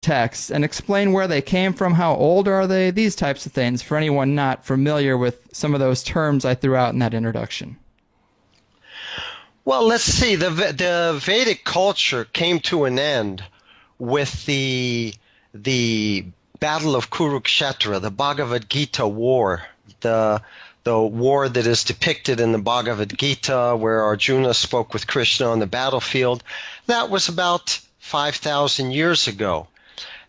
texts and explain where they came from, how old are they, these types of things for anyone not familiar with some of those terms I threw out in that introduction. Well, let's see. The Vedic culture came to an end with the Battle of Kurukshetra, the Bhagavad Gita war, the war that is depicted in the Bhagavad Gita where Arjuna spoke with Krishna on the battlefield. That was about 5,000 years ago.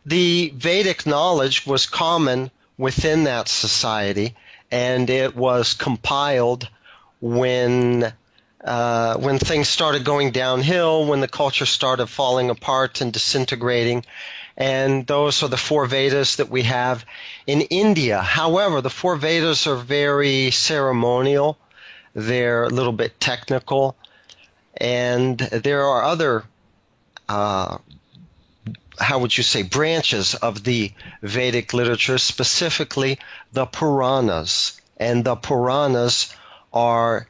The Vedic knowledge was common within that society, and it was compiled when things started going downhill, when the culture started falling apart and disintegrating. And those are the four Vedas that we have in India. However, the four Vedas are very ceremonial. They're a little bit technical. And there are other, branches of the Vedic literature, specifically the Puranas. And the Puranas are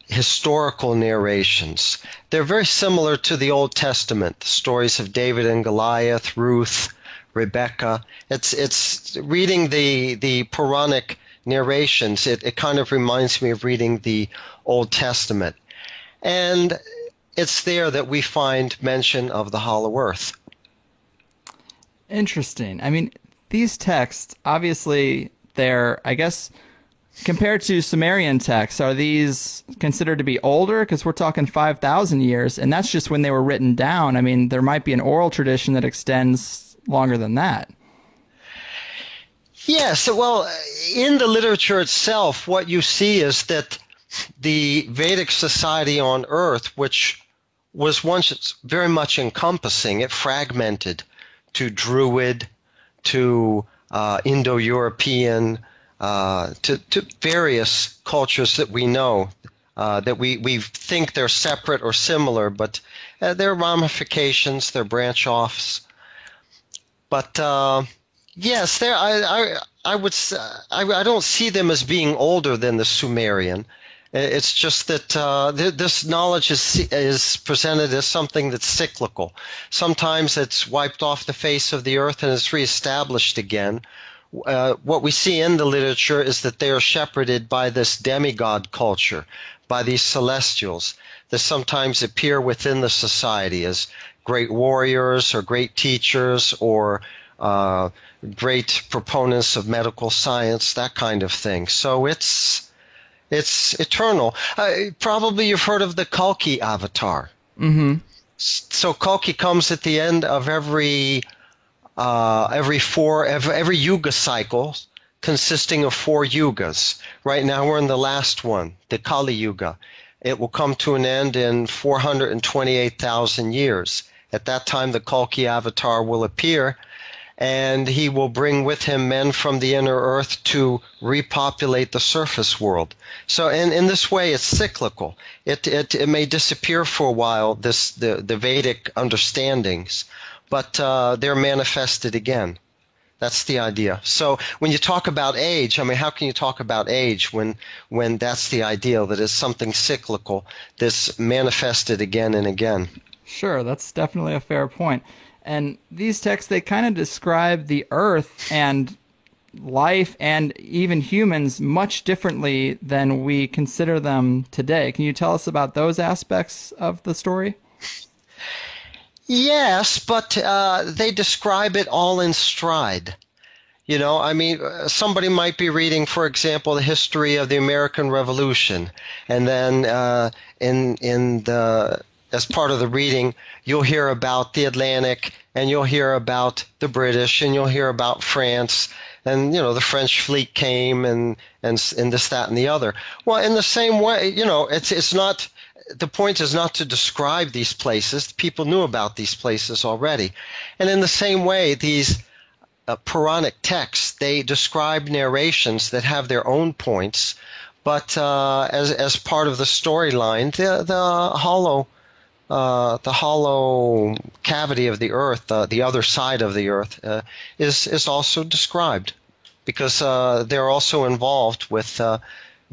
historical narrations. They're very similar to the Old Testament, the stories of David and Goliath, Ruth, Rebecca. It's reading the Puranic narrations. It kind of reminds me of reading the Old Testament. And it's there that we find mention of the Hollow Earth. Interesting. I mean, these texts, obviously, they're, I guess, compared to Sumerian texts, are these considered to be older? Because we're talking 5,000 years, and that's just when they were written down. I mean, there might be an oral tradition that extends longer than that. Yes, well, in the literature itself, what you see is that the Vedic society on Earth, which was once very much encompassing, it fragmented to Druid, to Indo-European, to various cultures that we know, that we think they're separate or similar, but they're ramifications, they're branch-offs. But yes, I don't see them as being older than the Sumerian. It's just that this knowledge is presented as something that's cyclical. Sometimes it's wiped off the face of the earth and is reestablished again. What we see in the literature is that they are shepherded by this demigod culture, by these celestials that sometimes appear within the society as great warriors or great teachers or great proponents of medical science, that kind of thing. So it's eternal. Probably you've heard of the Kalki avatar. Mm-hmm. So Kalki comes at the end of every yuga cycle, consisting of 4 yugas. Right now we're in the last one, the Kali Yuga. It will come to an end in 428,000 years. At that time, the Kalki avatar will appear, and he will bring with him men from the inner earth to repopulate the surface world. So in this way, it's cyclical. It may disappear for a while, the Vedic understandings, but they're manifested again. That's the idea. So when you talk about age, I mean, how can you talk about age when that's the ideal, that it's something cyclical, that's manifested again and again? Sure, that's definitely a fair point. And these texts, they kind of describe the earth and life and even humans much differently than we consider them today. Can you tell us about those aspects of the story? Yes, but they describe it all in stride. You know, I mean, somebody might be reading, for example, the history of the American Revolution, and then as part of the reading, you'll hear about the Atlantic, and you'll hear about the British, and you'll hear about France, and, you know, the French fleet came, and this, that, and the other. Well, in the same way, you know, it's not, the point is not to describe these places. People knew about these places already. And in the same way, these Puranic texts, they describe narrations that have their own points, but as part of the storyline, the hollow cavity of the earth, the other side of the earth, is also described, because they're also involved with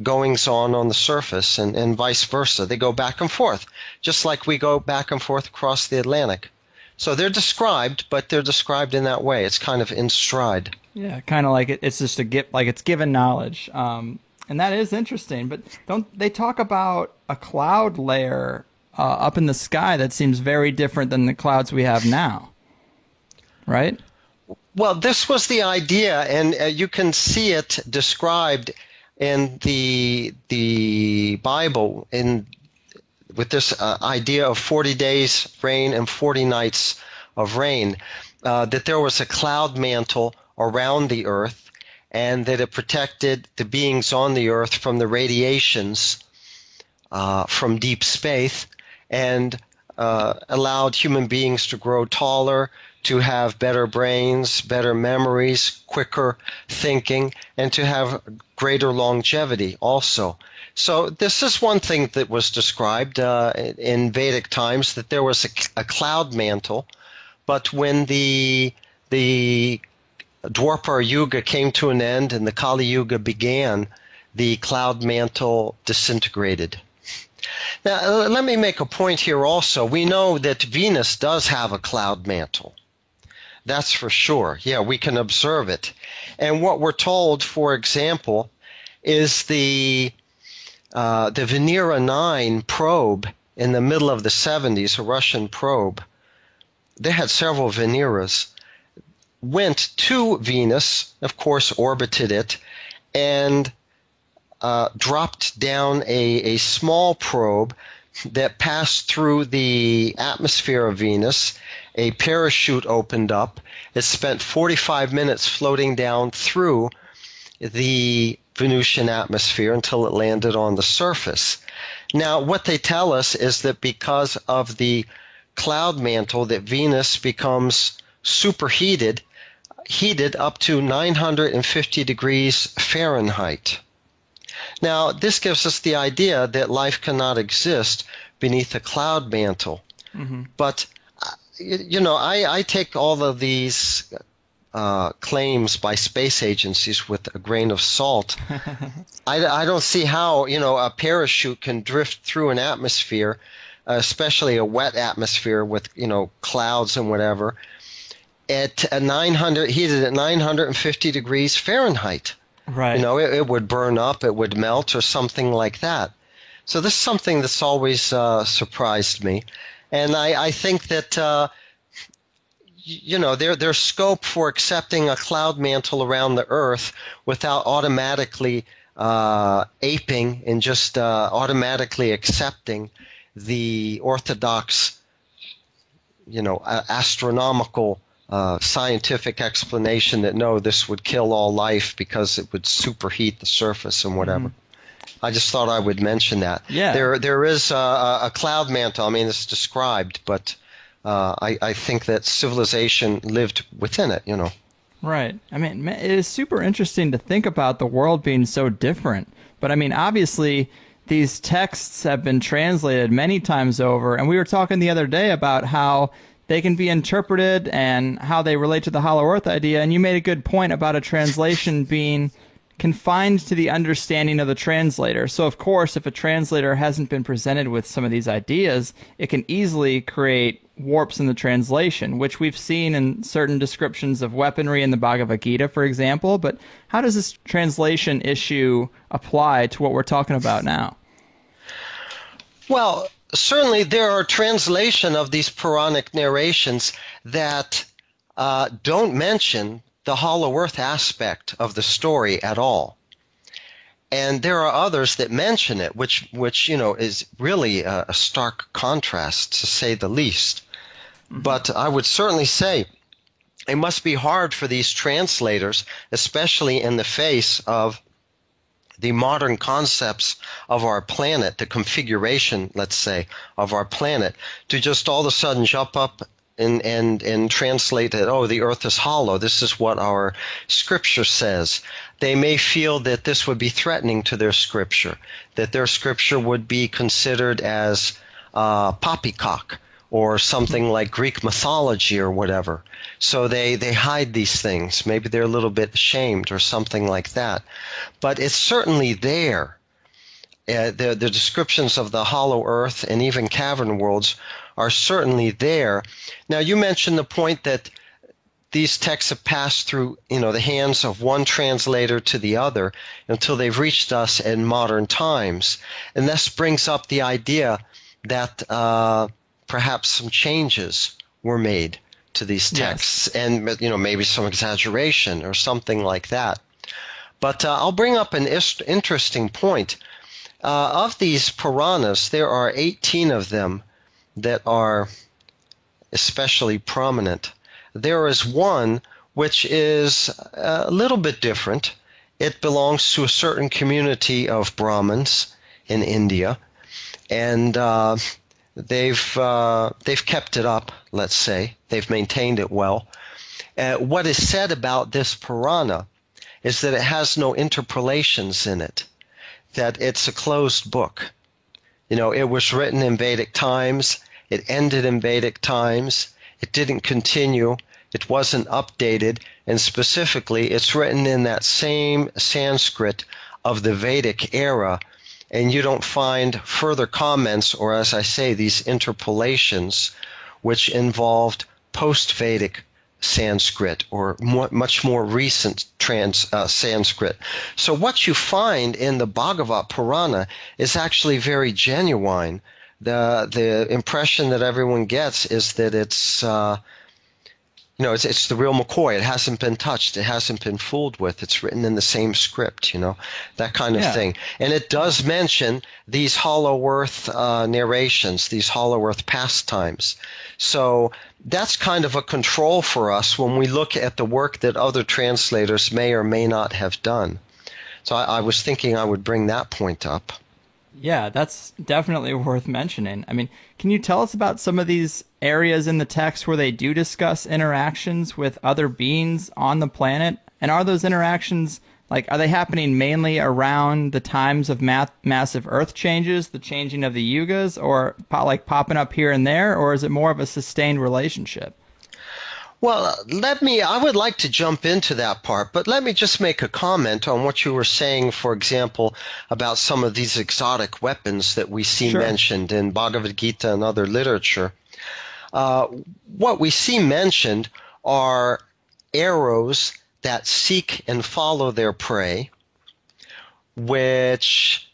goings-on the surface, and vice versa. They go back and forth, just like we go back and forth across the Atlantic. So they're described, but they're described in that way. It's kind of in stride. Yeah, kind of like it's just like it's given knowledge. And that is interesting. But don't they talk about a cloud layer up in the sky that seems very different than the clouds we have now, right? Well, this was the idea, and you can see it described in the Bible with this idea of 40 days rain and 40 nights of rain, that there was a cloud mantle around the earth, and that it protected the beings on the earth from the radiations from deep space, and allowed human beings to grow taller, to have better brains, better memories, quicker thinking, and to have greater longevity also. So this is one thing that was described in Vedic times, that there was a cloud mantle, but when the Dwapara Yuga came to an end and the Kali Yuga began, the cloud mantle disintegrated. Now, let me make a point here also. We know that Venus does have a cloud mantle. That's for sure. Yeah, we can observe it. And what we're told, for example, is the Venera 9 probe in the middle of the 70s, a Russian probe. They had several Veneras, went to Venus, of course, orbited it, and dropped down a small probe that passed through the atmosphere of Venus. A parachute opened up. It spent 45 minutes floating down through the Venusian atmosphere until it landed on the surface. Now, what they tell us is that because of the cloud mantle, that Venus becomes superheated, heated up to 950 degrees Fahrenheit. Now, this gives us the idea that life cannot exist beneath a cloud mantle. Mm-hmm. But, I take all of these claims by space agencies with a grain of salt. I don't see how, a parachute can drift through an atmosphere, especially a wet atmosphere with, clouds and whatever, at heated at 950 degrees Fahrenheit. Right. It would burn up, it would melt, or something like that. So this is something that's always surprised me. And I think that, there's scope for accepting a cloud mantle around the Earth without automatically aping and just automatically accepting the orthodox, astronomical scientific explanation that no, this would kill all life because it would superheat the surface and whatever. I just thought I would mention that. Yeah. There is a cloud mantle. I mean, it's described, but I think that civilization lived within it, Right. I mean, it is super interesting to think about the world being so different. But I mean, obviously, these texts have been translated many times over. And we were talking the other day about how they can be interpreted and how they relate to the Hollow Earth idea. And you made a good point about a translation being confined to the understanding of the translator. So, of course, if a translator hasn't been presented with some of these ideas, it can easily create warps in the translation, which we've seen in certain descriptions of weaponry in the Bhagavad Gita, for example. But how does this translation issue apply to what we're talking about now? Well, certainly there are translation of these Puranic narrations that don't mention the Hollow Earth aspect of the story at all. And there are others that mention it, which is really a stark contrast, to say the least. Mm-hmm. But I would certainly say it must be hard for these translators, especially in the face of the modern concepts of our planet, the configuration, let's say, of our planet, to just all of a sudden jump up and translate that, oh, the earth is hollow. This is what our scripture says. They may feel that this would be threatening to their scripture, that their scripture would be considered as poppycock or something like Greek mythology or whatever. So they hide these things. Maybe they're a little bit ashamed or something like that. But it's certainly there. The descriptions of the hollow earth and even cavern worlds are certainly there. Now, you mentioned the point that these texts have passed through, the hands of one translator to the other until they've reached us in modern times. And this brings up the idea that perhaps some changes were made to these texts, and maybe some exaggeration or something like that. But I'll bring up an interesting point. Of these Puranas, there are 18 of them that are especially prominent. There is one which is a little bit different. It belongs to a certain community of Brahmins in India, and they've kept it up, let's say. They've maintained it well. What is said about this Purana is that it has no interpolations in it, that it's a closed book. It was written in Vedic times. It ended in Vedic times. It didn't continue. It wasn't updated. And specifically, it's written in that same Sanskrit of the Vedic era. And you don't find further comments, or as I say, these interpolations, which involved post-Vedic Sanskrit or much more recent Sanskrit. So what you find in the Bhagavad Purana is actually very genuine. The impression that everyone gets is that it's it's the real McCoy. It hasn't been touched. It hasn't been fooled with. It's written in the same script, that kind of thing. And it does mention these Hollow Earth narrations, these Hollow Earth pastimes. So that's kind of a control for us when we look at the work that other translators may or may not have done. So I was thinking I would bring that point up. Yeah, that's definitely worth mentioning. I mean, can you tell us about some of these areas in the text where they do discuss interactions with other beings on the planet? And are those interactions, are they happening mainly around the times of massive Earth changes, the changing of the yugas, or popping up here and there, or is it more of a sustained relationship? Well, I would like to jump into that part, but let me just make a comment on what you were saying, for example, about some of these exotic weapons that we see mentioned in Bhagavad Gita and other literature. What we see mentioned are arrows that seek and follow their prey, which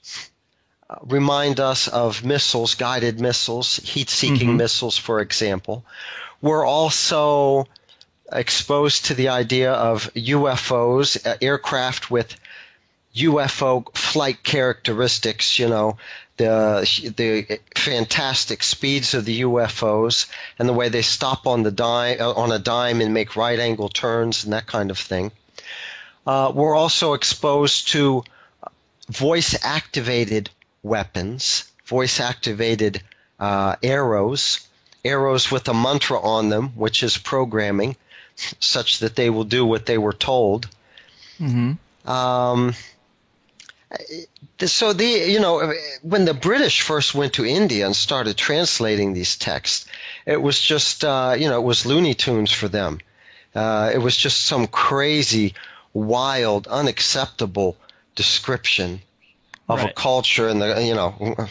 remind us of missiles, guided missiles, heat-seeking missiles, for example. We're also exposed to the idea of UFOs, aircraft with UFO flight characteristics, the fantastic speeds of the UFOs and the way they stop on a dime and make right-angle turns and that kind of thing. We're also exposed to voice-activated weapons, voice-activated arrows with a mantra on them, which is programming, such that they will do what they were told. Mm-hmm. So when the British first went to India and started translating these texts, it was just it was Looney Tunes for them. It was just some crazy, wild, unacceptable description of a culture and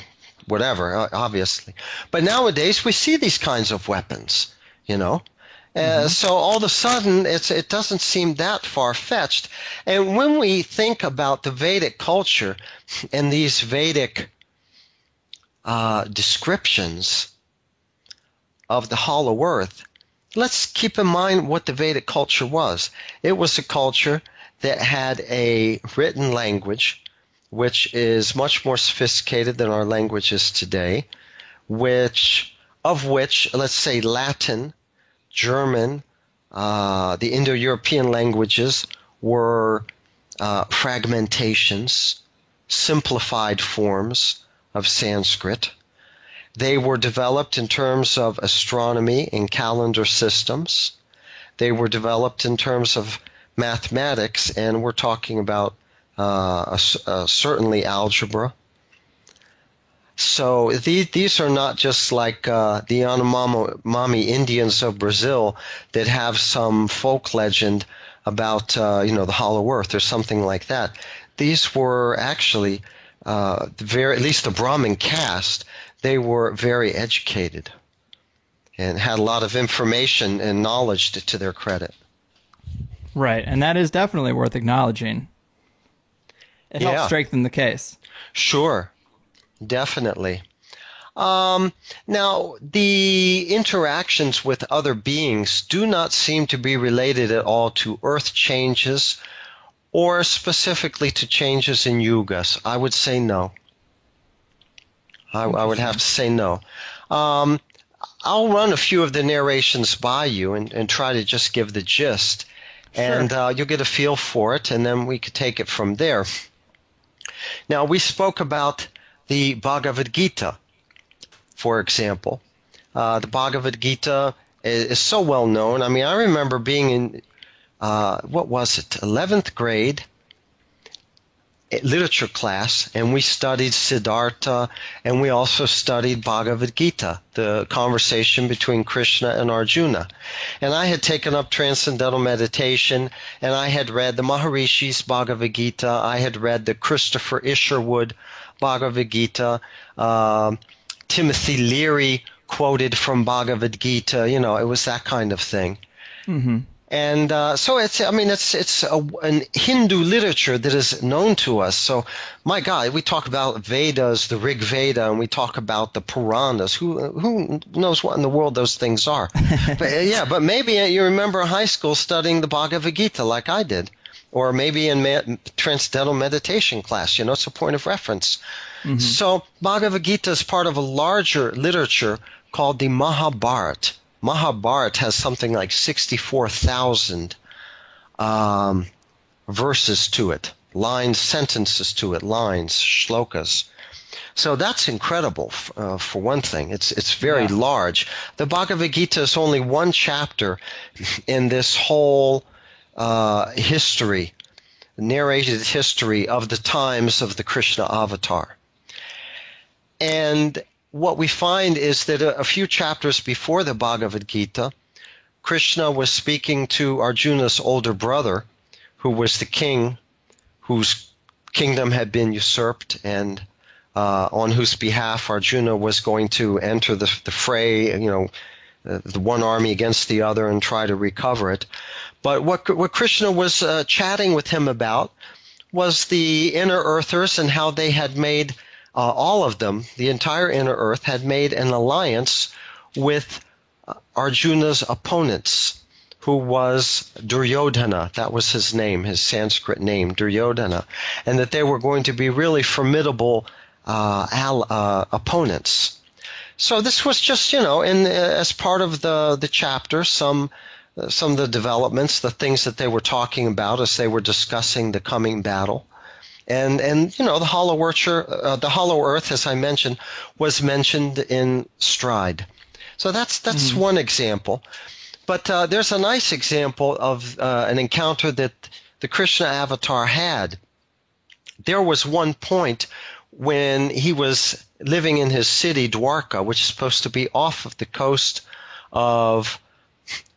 whatever, obviously. But nowadays we see these kinds of weapons, So all of a sudden it doesn't seem that far-fetched. And when we think about the Vedic culture and these Vedic descriptions of the Hollow Earth, let's keep in mind what the Vedic culture was. It was a culture that had a written language which is much more sophisticated than our languages today, of which, let's say, Latin, German, the Indo-European languages were fragmentations, simplified forms of Sanskrit. They were developed in terms of astronomy and calendar systems. They were developed in terms of mathematics, and we're talking about certainly algebra. So these are not just like the Yanomami Indians of Brazil that have some folk legend about the Hollow Earth or something like that. These were actually at least the Brahmin caste. They were very educated. and had a lot of information and knowledge to their credit. Right, and that is definitely worth acknowledging. It helps strengthen the case. Sure, definitely. Now, the interactions with other beings do not seem to be related at all to earth changes or specifically to changes in yugas. I would say no. I would have to say no. I'll run a few of the narrations by you and try to just give the gist. Sure. And you'll get a feel for it, and then we could take it from there. Now, we spoke about the Bhagavad Gita, for example. The Bhagavad Gita is so well known. I mean, I remember being in, 11th grade literature class, and we studied Siddhartha, and we also studied Bhagavad Gita, the conversation between Krishna and Arjuna. And I had taken up Transcendental Meditation, and I had read the Maharishi's Bhagavad Gita. I had read the Christopher Isherwood Bhagavad Gita. Timothy Leary quoted from Bhagavad Gita. You know, it was that kind of thing. Mm-hmm. And so it's an Hindu literature that is known to us. So, my God, we talk about Vedas, the Rig Veda, and we talk about the Puranas. Who knows what in the world those things are? but maybe you remember high school studying the Bhagavad Gita like I did, or maybe in Transcendental Meditation class. You know, it's a point of reference. Mm-hmm. So, Bhagavad Gita is part of a larger literature called the Mahabharata. Mahabharata has something like 64,000 verses to it, lines, sentences to it, lines, shlokas. So that's incredible, for one thing. It's very large. The Bhagavad Gita is only one chapter in this whole history, narrated history of the times of the Krishna avatar. And what we find is that a few chapters before the Bhagavad Gita, Krishna was speaking to Arjuna's older brother, who was the king whose kingdom had been usurped and on whose behalf Arjuna was going to enter the fray, you know, the one army against the other and try to recover it. But what Krishna was chatting with him about was the inner earthers and how they had made all of them, the entire inner earth, had made an alliance with Arjuna's opponents, who was Duryodhana. That was his name, his Sanskrit name, Duryodhana. And that they were going to be really formidable opponents. So this was just, you know, as part of the chapter, some of the developments, the things that they were talking about as they were discussing the coming battle. And you know, the hollow earth, as I mentioned, was mentioned in Stride. So that's one example. But there's a nice example of an encounter that the Krishna avatar had. There was one point when he was living in his city, Dwarka, which is supposed to be off of the coast of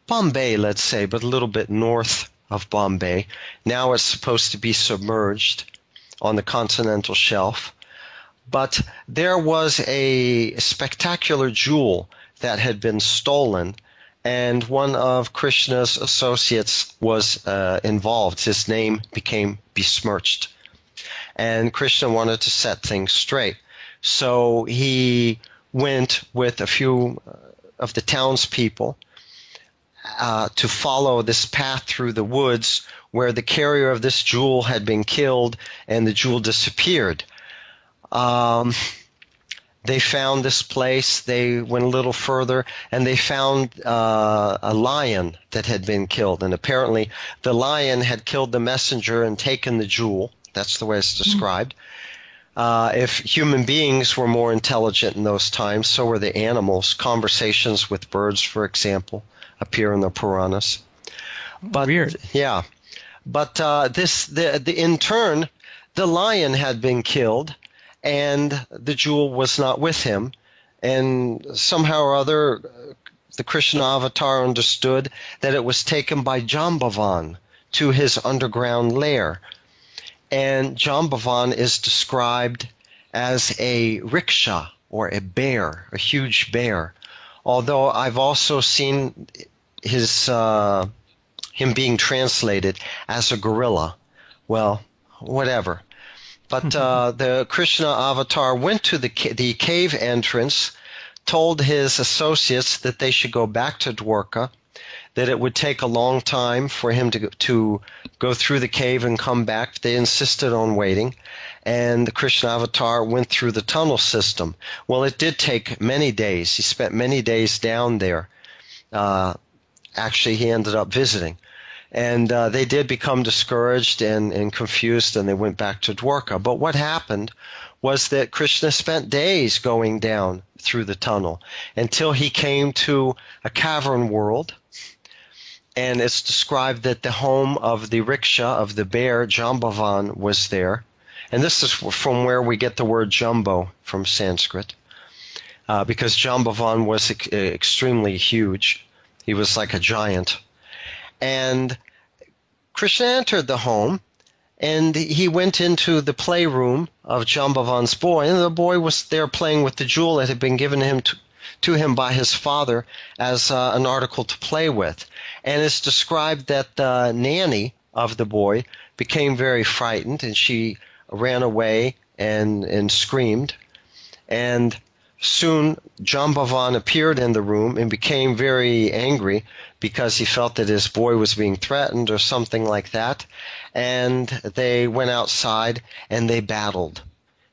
Bombay, let's say, but a little bit north of Bombay. Now it's supposed to be submerged on the continental shelf. But there was a spectacular jewel that had been stolen, and one of Krishna's associates was involved. His name became besmirched. And Krishna wanted to set things straight. So he went with a few of the townspeople to follow this path through the woods where the carrier of this jewel had been killed and the jewel disappeared. They found this place. They went a little further, and they found a lion that had been killed. And apparently the lion had killed the messenger and taken the jewel. That's the way it's described. If human beings were more intelligent in those times, so were the animals. Conversations with birds, for example, appear in the Puranas. But, weird. Yeah. But in turn, the lion had been killed, and the jewel was not with him. And somehow or other, the Krishna avatar understood that it was taken by Jambavan to his underground lair. And Jambavan is described as a rickshaw or a bear, a huge bear, although I've also seen his him being translated as a gorilla. Well, whatever. But the Krishna avatar went to the cave entrance, told his associates that they should go back to Dwarka, that it would take a long time for him to go through the cave and come back. They insisted on waiting, and the Krishna avatar went through the tunnel system. Well, it did take many days. He spent many days down there. Actually, he ended up visiting. And they did become discouraged and confused, and they went back to Dwarka. But what happened was that Krishna spent days going down through the tunnel until he came to a cavern world. And it's described that the home of the rickshaw of the bear, Jambavan, was there. And this is from where we get the word jumbo from Sanskrit, because Jambavan was extremely huge. He was like a giant. And Krishna entered the home, and he went into the playroom of Jambavan's boy, and the boy was there playing with the jewel that had been given him to him by his father as an article to play with. And it's described that the nanny of the boy became very frightened, and she ran away and screamed. And soon Jambavan appeared in the room and became very angry because he felt that his boy was being threatened or something like that. And they went outside and they battled.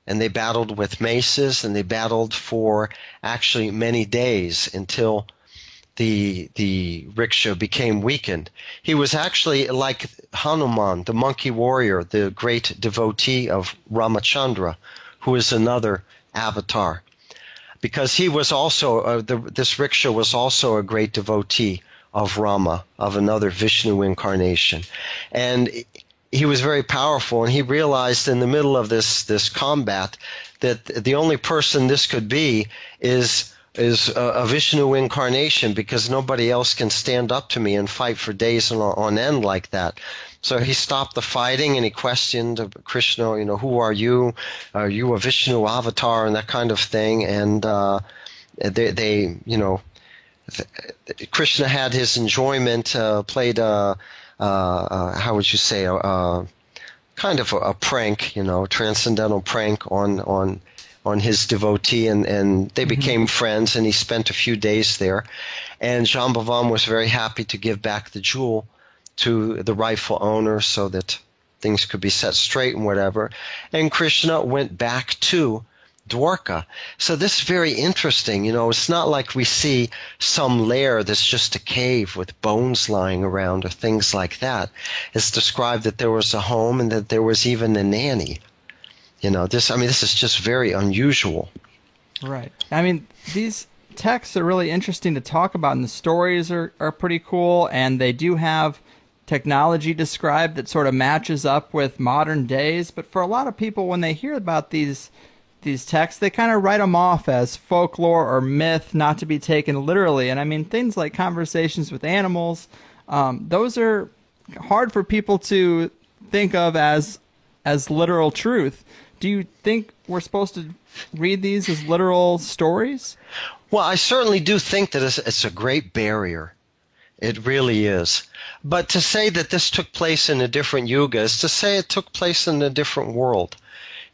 And they battled with maces, and they battled for actually many days until the rickshaw became weakened. He was actually like Hanuman, the monkey warrior, the great devotee of Ramachandra, who is another avatar. Because he was also, this rickshaw was also a great devotee of Rama, of another Vishnu incarnation. And he was very powerful, and he realized in the middle of this combat that the only person this could be is a Vishnu incarnation, because nobody else can stand up to me and fight for days on end like that. So he stopped the fighting and he questioned Krishna, who are you? Are you a Vishnu avatar? And that kind of thing. And Krishna had his enjoyment, played how would you say, kind of a prank, transcendental prank on his devotee, and they became friends, and he spent a few days there. And Jambavan was very happy to give back the jewel to the rightful owner so that things could be set straight and whatever. And Krishna went back to Dwarka. So this is very interesting. It's not like we see some lair that's just a cave with bones lying around or things like that. It's described that there was a home and that there was even a nanny. This is just very unusual. Right. These texts are really interesting to talk about, and the stories are pretty cool, and they do have technology described that sort of matches up with modern days. But for a lot of people, when they hear about these texts, they kind of write them off as folklore or myth, not to be taken literally. And things like conversations with animals, those are hard for people to think of as literal truth. Do you think we're supposed to read these as literal stories? Well, I certainly do think that it's a great barrier. It really is. But to say that this took place in a different yuga is to say it took place in a different world.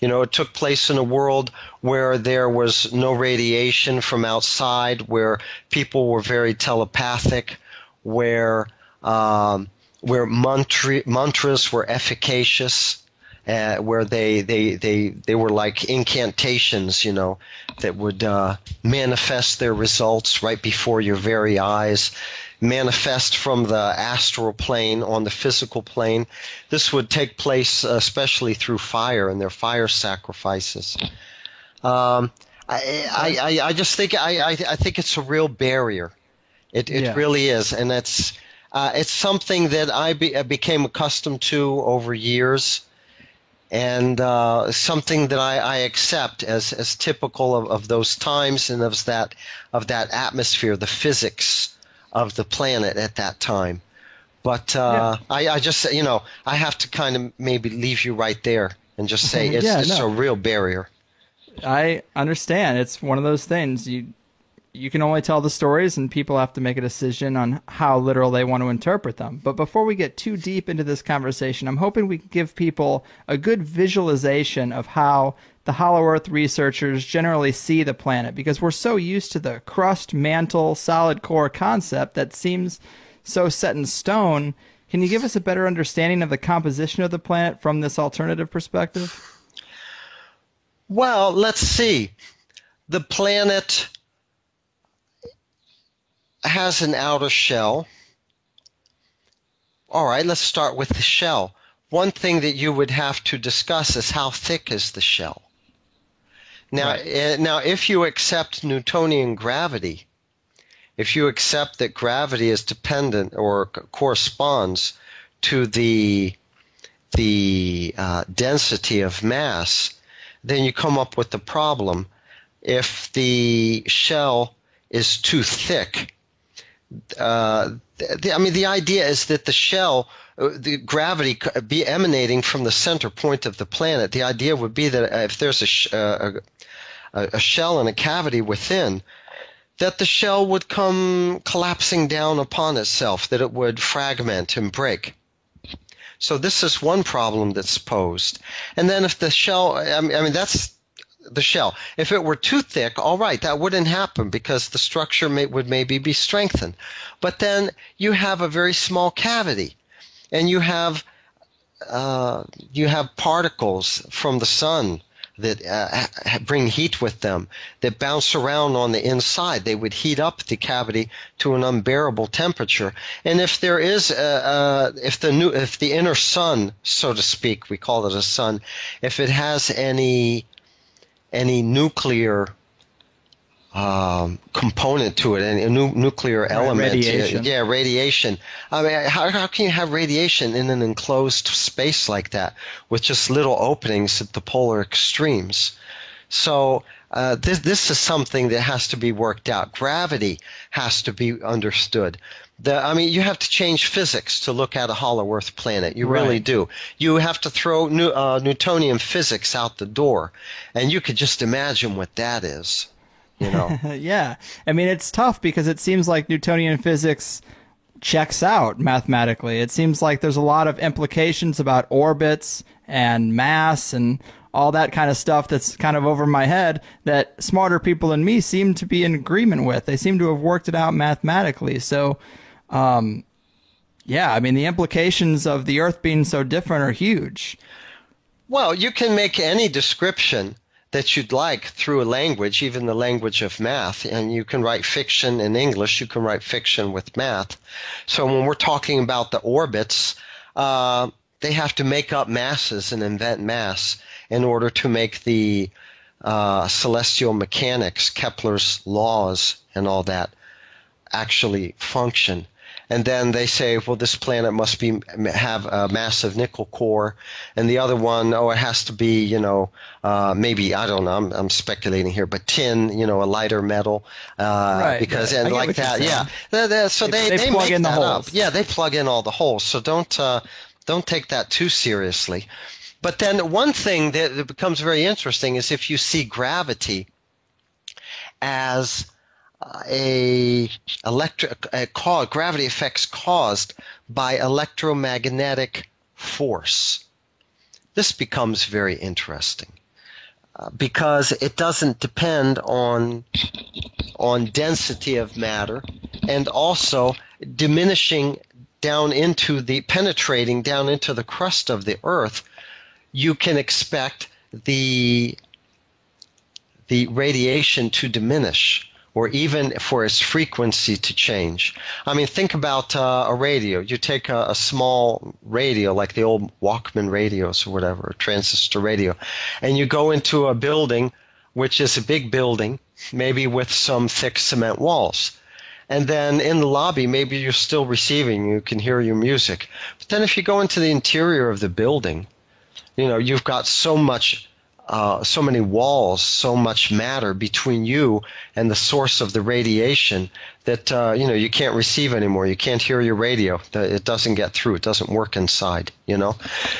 It took place in a world where there was no radiation from outside, where people were very telepathic, where mantras were efficacious, where they were like incantations, that would manifest their results right before your very eyes, manifest from the astral plane on the physical plane. This would take place especially through fire and their fire sacrifices. I just think I think it's a real barrier. It really is, and it's something that I became accustomed to over years. And something that I accept as typical of those times and of that atmosphere, the physics of the planet at that time. But I just, I have to kind of maybe leave you right there and just say it's a real barrier. I understand. It's one of those things. you can only tell the stories and people have to make a decision on how literal they want to interpret them. But before we get too deep into this conversation, I'm hoping we can give people a good visualization of how the Hollow Earth researchers generally see the planet, because we're so used to the crust, mantle, solid core concept that seems so set in stone. Can you give us a better understanding of the composition of the planet from this alternative perspective? Well, let's see. The planet has an outer shell. All right, let's start with the shell. One thing that you would have to discuss is how thick is the shell. Now, Right. now, if you accept Newtonian gravity, if you accept that gravity is dependent or corresponds to the density of mass, then you come up with the problem. If the shell is too thick, the idea is that the shell, the gravity could be emanating from the center point of the planet. The idea would be that if there's a shell and a cavity within, that the shell would come collapsing down upon itself, that it would fragment and break. So this is one problem that's posed. And then if the shell, that's the shell. If it were too thick, all right, that wouldn't happen because the structure would maybe be strengthened. But then you have a very small cavity, and you have particles from the sun that bring heat with them, that bounce around on the inside. They would heat up the cavity to an unbearable temperature. And if there is, if the inner sun, so to speak, we call it a sun, if it has any nuclear component to it, and a nuclear element. Radiation. Yeah, radiation. I mean, how can you have radiation in an enclosed space like that with just little openings at the polar extremes? So this is something that has to be worked out. Gravity has to be understood. You have to change physics to look at a hollow Earth planet. You really Right. do. You have to throw Newtonian physics out the door, and you could just imagine what that is. You know. Yeah. I mean, it's tough because it seems like Newtonian physics checks out mathematically. It seems like there's a lot of implications about orbits and mass and all that kind of stuff that's kind of over my head that smarter people than me seem to be in agreement with. They seem to have worked it out mathematically. So, yeah, I mean, the implications of the Earth being so different are huge. Well, you can make any description that you'd like through a language, even the language of math, and you can write fiction in English, you can write fiction with math. So when we're talking about the orbits, they have to make up masses and invent mass in order to make the celestial mechanics, Kepler's laws and all that actually function. And then they say, well, this planet must have a massive nickel core, and the other one, it has to be, maybe, I don't know, I'm speculating here, but tin, a lighter metal, Right. because I and get like what you're that, saying. yeah. So They they plug make in the that up. holes. Yeah, they plug in all the holes. So don't take that too seriously. But then one thing that becomes very interesting is if you see gravity as gravity effects caused by electromagnetic force. This becomes very interesting because it doesn't depend on density of matter, and also penetrating down into the crust of the Earth. You can expect the radiation to diminish, or even for its frequency to change. I mean, think about a radio. You take a small radio, like the old Walkman radios or whatever, a transistor radio, and you go into a building, which is a big building, maybe with some thick cement walls. And then in the lobby, maybe you're still receiving, you can hear your music. But then if you go into the interior of the building, you've got so many walls, so much matter between you and the source of the radiation that you can't receive anymore. You can't hear your radio. It doesn't get through. It doesn't work inside.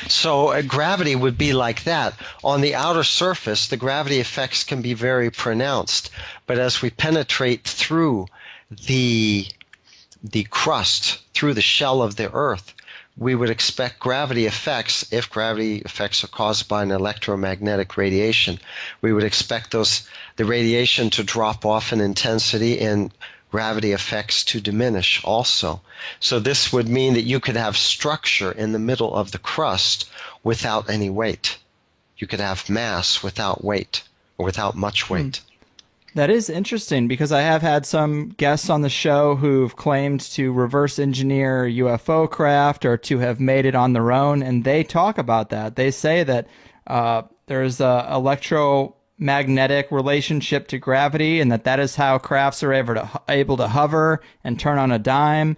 So gravity would be like that. On the outer surface, the gravity effects can be very pronounced, but as we penetrate through the crust, through the shell of the Earth, we would expect gravity effects, if gravity effects are caused by an electromagnetic radiation, we would expect the radiation to drop off in intensity and gravity effects to diminish also. So this would mean that you could have structure in the middle of the crust without any weight. You could have mass without weight, or without much weight. That is interesting, because I have had some guests on the show who've claimed to reverse engineer UFO craft or to have made it on their own, and they talk about that. They say that there's a electromagnetic relationship to gravity, and that is how crafts are able to hover and turn on a dime,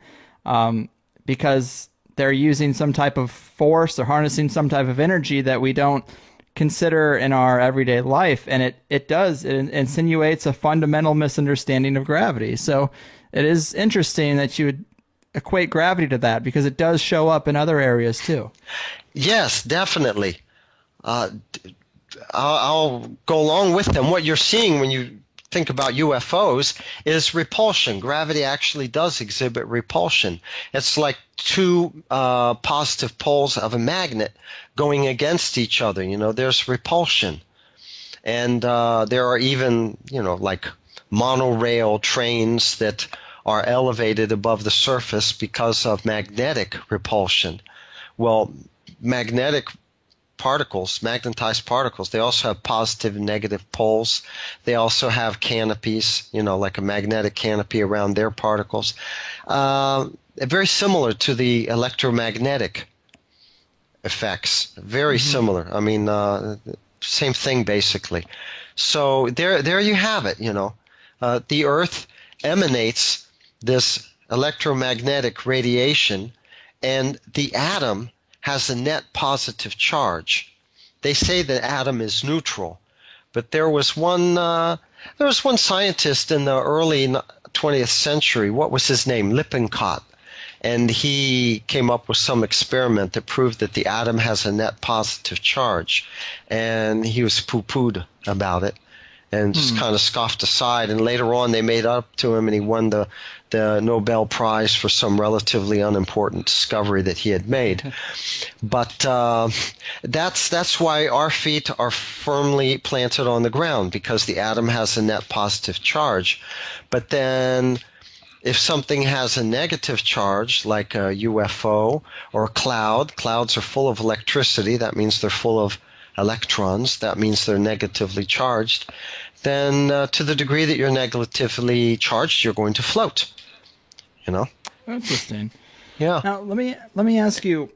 because they're using some type of force or harnessing some type of energy that we don't consider in our everyday life, and it insinuates a fundamental misunderstanding of gravity. So it is interesting that you would equate gravity to that, because it does show up in other areas too. Yes, definitely. I'll go along with them. What you're seeing when you think about UFOs is repulsion. Gravity actually does exhibit repulsion. It's like two positive poles of a magnet going against each other. There's repulsion. And there are even, like monorail trains that are elevated above the surface because of magnetic repulsion. Well, magnetized particles, they also have positive and negative poles. They also have canopies, like a magnetic canopy around their particles. Very similar to the electromagnetic effects. Very similar. I mean, same thing basically. So there you have it, the Earth emanates this electromagnetic radiation, and the atom has a net positive charge. They say the atom is neutral, but there was one scientist in the early 20th century. What was his name? Lippincott. And he came up with some experiment that proved that the atom has a net positive charge. And he was poo-pooed about it and just kind of scoffed aside. And later on they made up to him, and he won the Nobel Prize for some relatively unimportant discovery that he had made. But that's why our feet are firmly planted on the ground, because the atom has a net positive charge. But then if something has a negative charge, like a UFO or a cloud, clouds are full of electricity. That means they're full of electrons. That means they're negatively charged. Then to the degree that you're negatively charged, you're going to float. Interesting. Yeah. Now let me ask you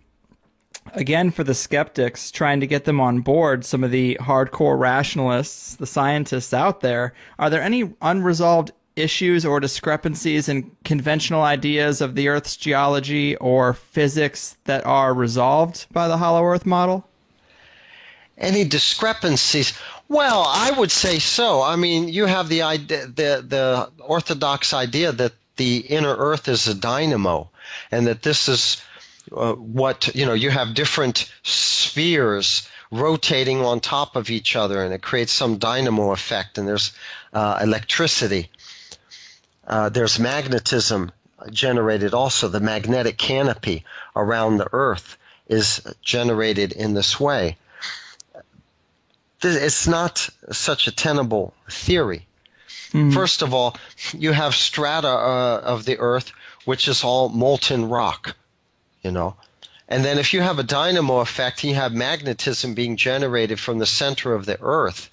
again, for the skeptics, trying to get them on board, some of the hardcore rationalists, the scientists out there, are there any unresolved issues or discrepancies in conventional ideas of the Earth's geology or physics that are resolved by the Hollow Earth model? Any discrepancies? Well, I would say so. I mean, you have the idea, the orthodox idea that the inner Earth is a dynamo, and that this is you have different spheres rotating on top of each other, and it creates some dynamo effect, and there's electricity. There's magnetism generated also. The magnetic canopy around the Earth is generated in this way. It's not such a tenable theory. First of all, you have strata of the Earth, which is all molten rock, And then if you have a dynamo effect, you have magnetism being generated from the center of the Earth.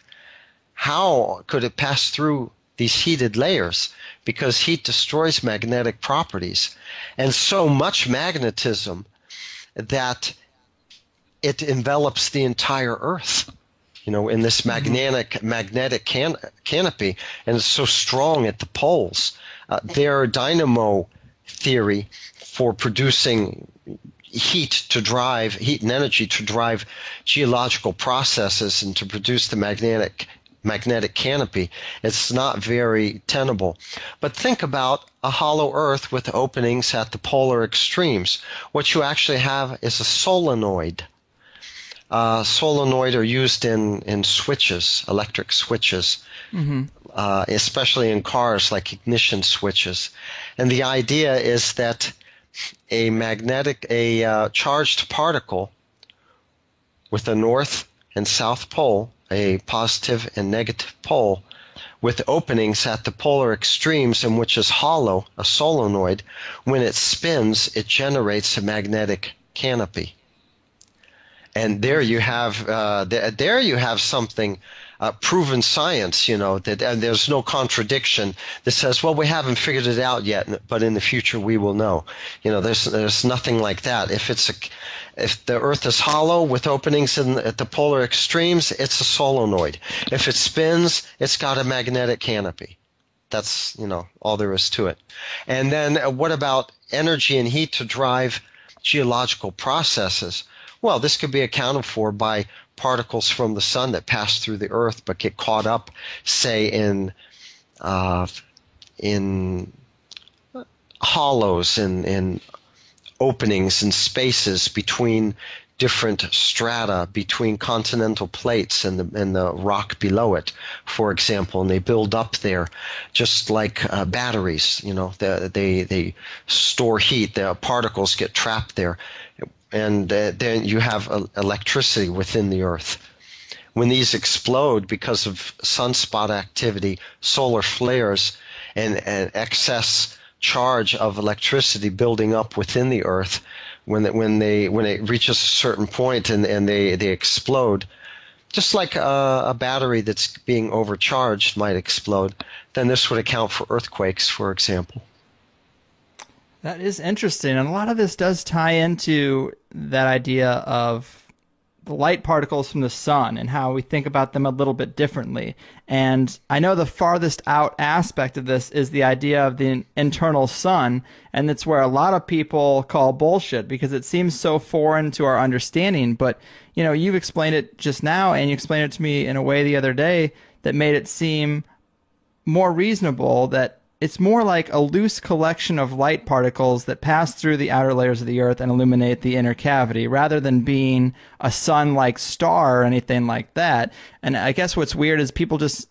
How could it pass through these heated layers? Because heat destroys magnetic properties. And so much magnetism that it envelops the entire Earth. In this magnetic canopy, and it's so strong at the poles. Their dynamo theory for producing heat and energy to drive geological processes and to produce the magnetic canopy, it's not very tenable. But think about a hollow Earth with openings at the polar extremes. What you actually have is a solenoid. Solenoid are used in switches, electric switches, especially in cars, like ignition switches. And the idea is that a charged particle with a north and south pole, a positive and negative pole, with openings at the polar extremes, and which is hollow, a solenoid, when it spins, it generates a magnetic canopy. And there you have something, proven science, that and there's no contradiction that says, well, we haven't figured it out yet, but in the future we will know. There's nothing like that. If the Earth is hollow with openings at the polar extremes, it's a solenoid. If it spins, it's got a magnetic canopy. That's, all there is to it. And then what about energy and heat to drive geological processes? Well, this could be accounted for by particles from the sun that pass through the Earth but get caught up, say, in hollows, in openings and spaces between different strata, between continental plates and the rock below it, for example, and they build up there, just like batteries. They store heat. The particles get trapped there. And then you have electricity within the Earth. When these explode because of sunspot activity, solar flares, and excess charge of electricity building up within the Earth, when it reaches a certain point and they explode, just like a battery that's being overcharged might explode, then this would account for earthquakes, for example. That is interesting, and a lot of this does tie into that idea of the light particles from the sun and how we think about them a little bit differently. And I know the farthest out aspect of this is the idea of the internal sun, and it's where a lot of people call bullshit because it seems so foreign to our understanding. But, you've explained it just now, and you explained it to me in a way the other day that made it seem more reasonable, that it's more like a loose collection of light particles that pass through the outer layers of the Earth and illuminate the inner cavity, rather than being a sun-like star or anything like that. And I guess what's weird is people just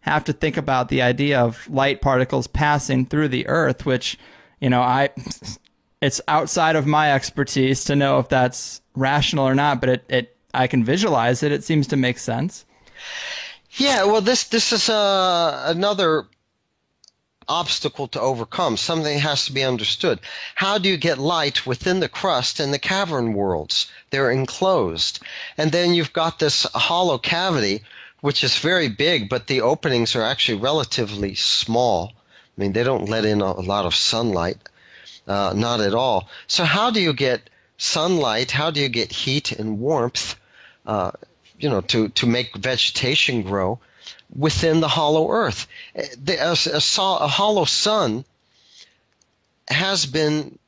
have to think about the idea of light particles passing through the Earth, which, it's outside of my expertise to know if that's rational or not, but I can visualize it. It seems to make sense. Yeah, well, this is another obstacle to overcome. Something has to be understood. How do you get light within the crust and the cavern worlds? They're enclosed. And then you've got this hollow cavity, which is very big, but the openings are actually relatively small. I mean, they don't let in a lot of sunlight, not at all. So how do you get sunlight? How do you get heat and warmth, to make vegetation grow within the hollow Earth? A hollow sun has been,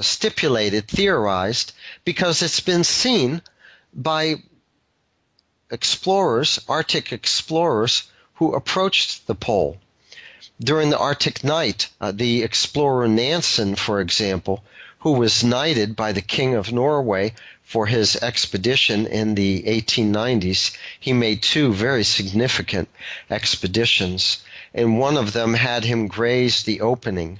stipulated, theorized, because it's been seen by explorers, Arctic explorers, who approached the pole. During the Arctic night, the explorer Nansen, for example, who was knighted by the King of Norway for his expedition in the 1890s, he made two very significant expeditions, and one of them had him graze the opening.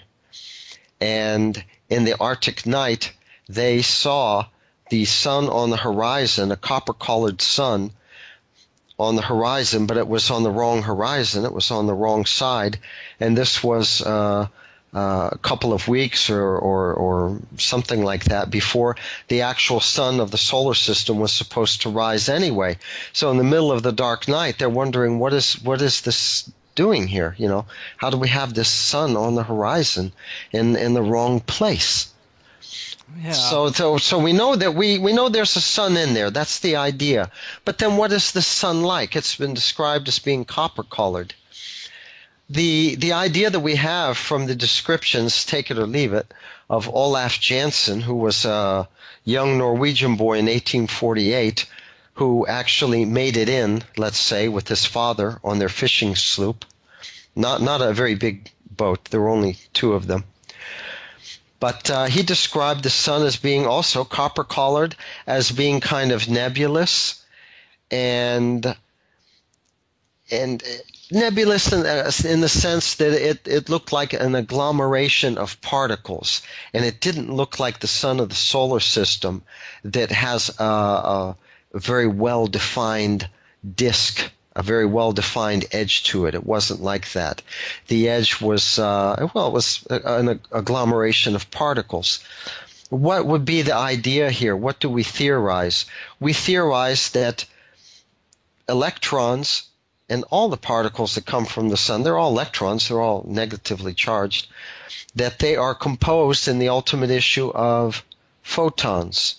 And in the Arctic night, they saw the sun on the horizon, a copper-colored sun on the horizon, but it was on the wrong horizon. It was on the wrong side, and this was a couple of weeks or something like that before the actual sun of the solar system was supposed to rise anyway. So in the middle of the dark night, they're wondering, what is this doing here? How do we have this sun on the horizon in the wrong place? Yeah. So we know that we know there's a sun in there. That's the idea. But then what is the sun like? It's been described as being copper-colored. The idea that we have from the descriptions, take it or leave it, of Olaf Jansen, who was a young Norwegian boy in 1848, who actually made it in, let's say, with his father on their fishing sloop Not a very big boat. There were only two of them. But he described the sun as being also copper-colored, as being kind of nebulous, and nebulous in the sense that it looked like an agglomeration of particles, and it didn't look like the sun of the solar system that has a very well-defined disk, a very well-defined edge to it. It wasn't like that. The edge was, it was an agglomeration of particles. What would be the idea here? What do we theorize? We theorize that electrons and all the particles that come from the sun, they're all electrons, they're all negatively charged, that they are composed in the ultimate issue of photons.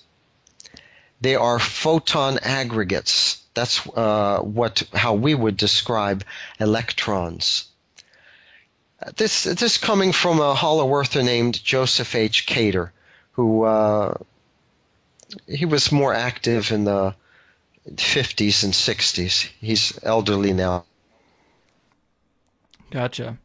They are photon aggregates. That's how we would describe electrons. This coming from a hollow earther named Joseph H. Cater, who he was more active in the 50s and 60s. He's elderly now. Gotcha.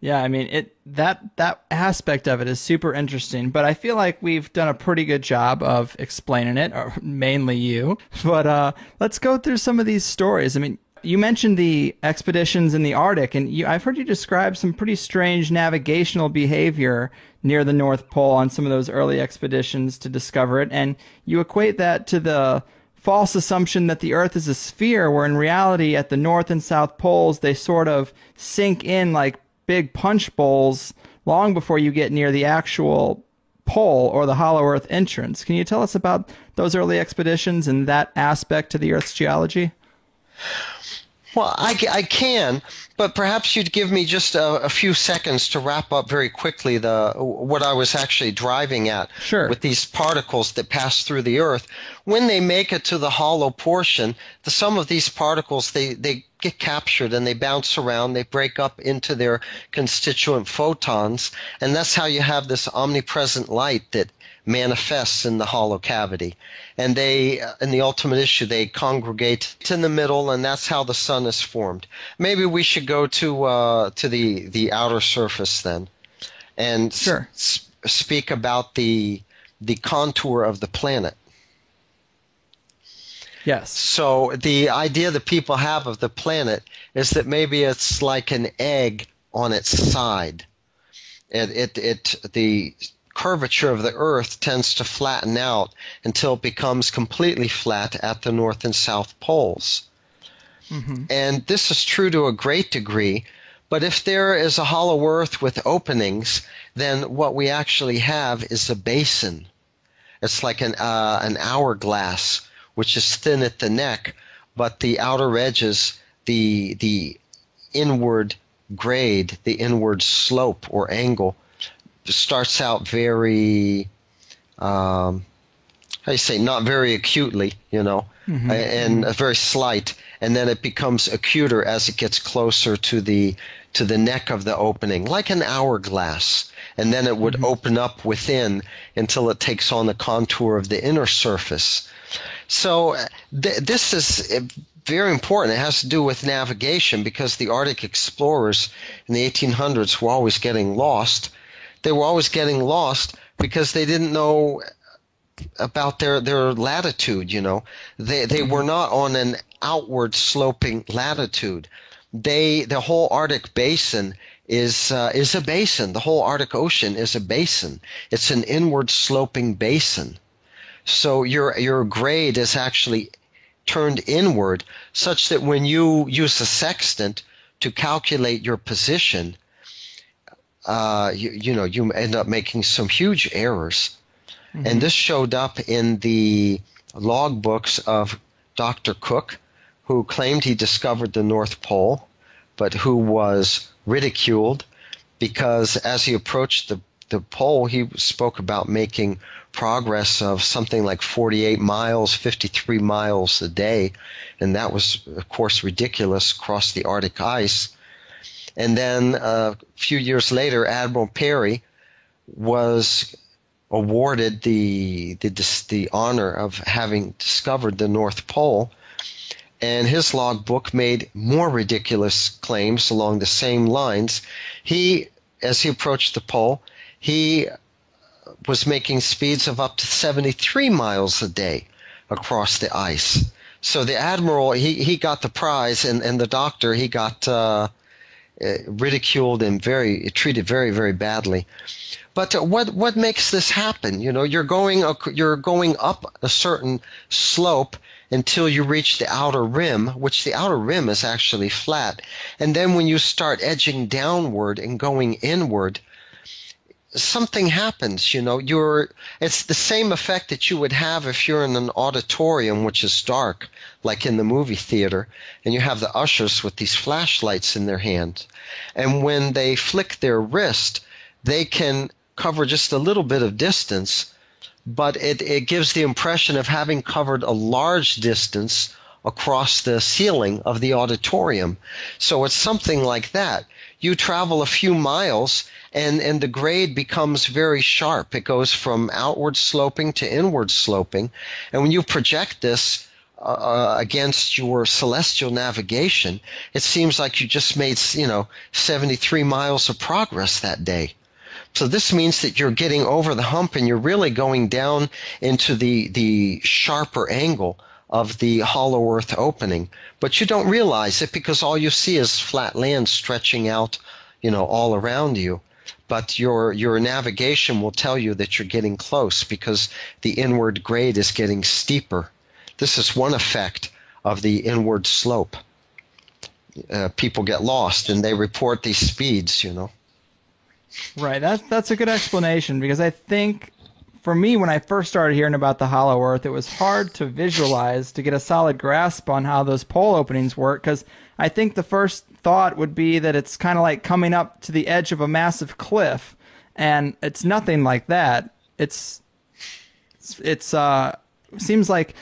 Yeah, I mean that aspect of it is super interesting, but I feel like we've done a pretty good job of explaining it, or mainly you. But let's go through some of these stories. I mean, you mentioned the expeditions in the Arctic, and I've heard you describe some pretty strange navigational behavior near the North Pole on some of those early expeditions to discover it, and you equate that to the false assumption that the Earth is a sphere, where in reality at the North and South Poles they sort of sink in like big punch bowls long before you get near the actual pole or the hollow Earth entrance. Can you tell us about those early expeditions and that aspect to the Earth's geology? Well, I can, but perhaps you'd give me just a few seconds to wrap up very quickly what I was actually driving at. Sure. With these particles that pass through the Earth. When they make it to the hollow portion, some of these particles, they get captured and they bounce around, they break up into their constituent photons, and that's how you have this omnipresent light that manifests in the hollow cavity. And in the ultimate issue, they congregate in the middle, and that's how the sun is formed. Maybe we should go to the outer surface then, and sure. Speak about the contour of the planet. Yes. So the idea that people have of the planet is that maybe it's like an egg on its side. The curvature of the Earth tends to flatten out until it becomes completely flat at the North and South poles. Mm-hmm. And this is true to a great degree, but if there is a hollow Earth with openings, then what we actually have is a basin. It's like an hourglass, which is thin at the neck, but the outer edges, the inward grade, the inward slope or angle, starts out very, not very acutely, mm-hmm. and very slight, and then it becomes acuter as it gets closer to the neck of the opening, like an hourglass, and then it would mm-hmm. open up within until it takes on the contour of the inner surface. So this is very important. It has to do with navigation, because the Arctic explorers in the 1800s were always getting lost. They were always getting lost because they didn't know about their latitude, They were not on an outward sloping latitude. The whole Arctic basin is a basin. The whole Arctic Ocean is a basin. It's an inward sloping basin. So your grade is actually turned inward, such that when you use a sextant to calculate your position, you end up making some huge errors. Mm-hmm. And this showed up in the logbooks of Dr. Cook, who claimed he discovered the North Pole, but who was ridiculed because as he approached the pole, he spoke about making progress of something like 48 miles, 53 miles a day, and that was, of course, ridiculous across the Arctic ice. And then a few years later, Admiral Peary was awarded the honor of having discovered the North Pole, and his logbook made more ridiculous claims along the same lines. As he approached the pole, he was making speeds of up to 73 miles a day across the ice. So the admiral, he got the prize, and the doctor, he got ridiculed and treated very, very badly. But what makes this happen? You're going up a certain slope until you reach the outer rim, which the outer rim is actually flat. And then when you start edging downward and going inward, something happens. It's the same effect that you would have if you're in an auditorium which is dark, like in the movie theater, and you have the ushers with these flashlights in their hands. And when they flick their wrist, they can cover just a little bit of distance, but it gives the impression of having covered a large distance across the ceiling of the auditorium. So it's something like that. You travel a few miles, and the grade becomes very sharp. It goes from outward sloping to inward sloping. And when you project this against your celestial navigation, it seems like you just made 73 miles of progress that day. So this means that you're getting over the hump, and you're really going down into the sharper angle of the hollow earth opening. But you don't realize it because all you see is flat land stretching out, all around you. But your navigation will tell you that you're getting close because the inward grade is getting steeper. This is one effect of the inward slope. People get lost, and they report these speeds, Right. That's a good explanation, because I think for me, when I first started hearing about the hollow earth, it was hard to visualize, to get a solid grasp on how those pole openings work, because I think the first thought would be that it's kind of like coming up to the edge of a massive cliff, and it's nothing like that. It's seems like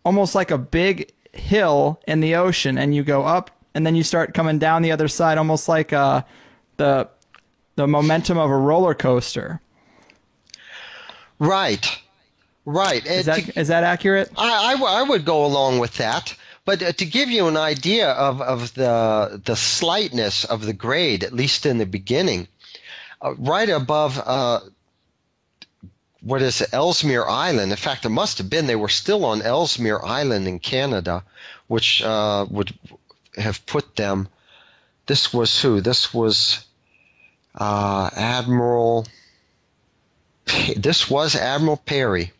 almost like a big hill in the ocean, and you go up, and then you start coming down the other side, almost like the momentum of a roller coaster. Right. Is that accurate? I would go along with that. But to give you an idea of the slightness of the grade, at least in the beginning, right above Ellesmere Island. In fact, it must have been they were still on Ellesmere Island in Canada, which would have put them. This was who? This was Admiral. This was Admiral Peary.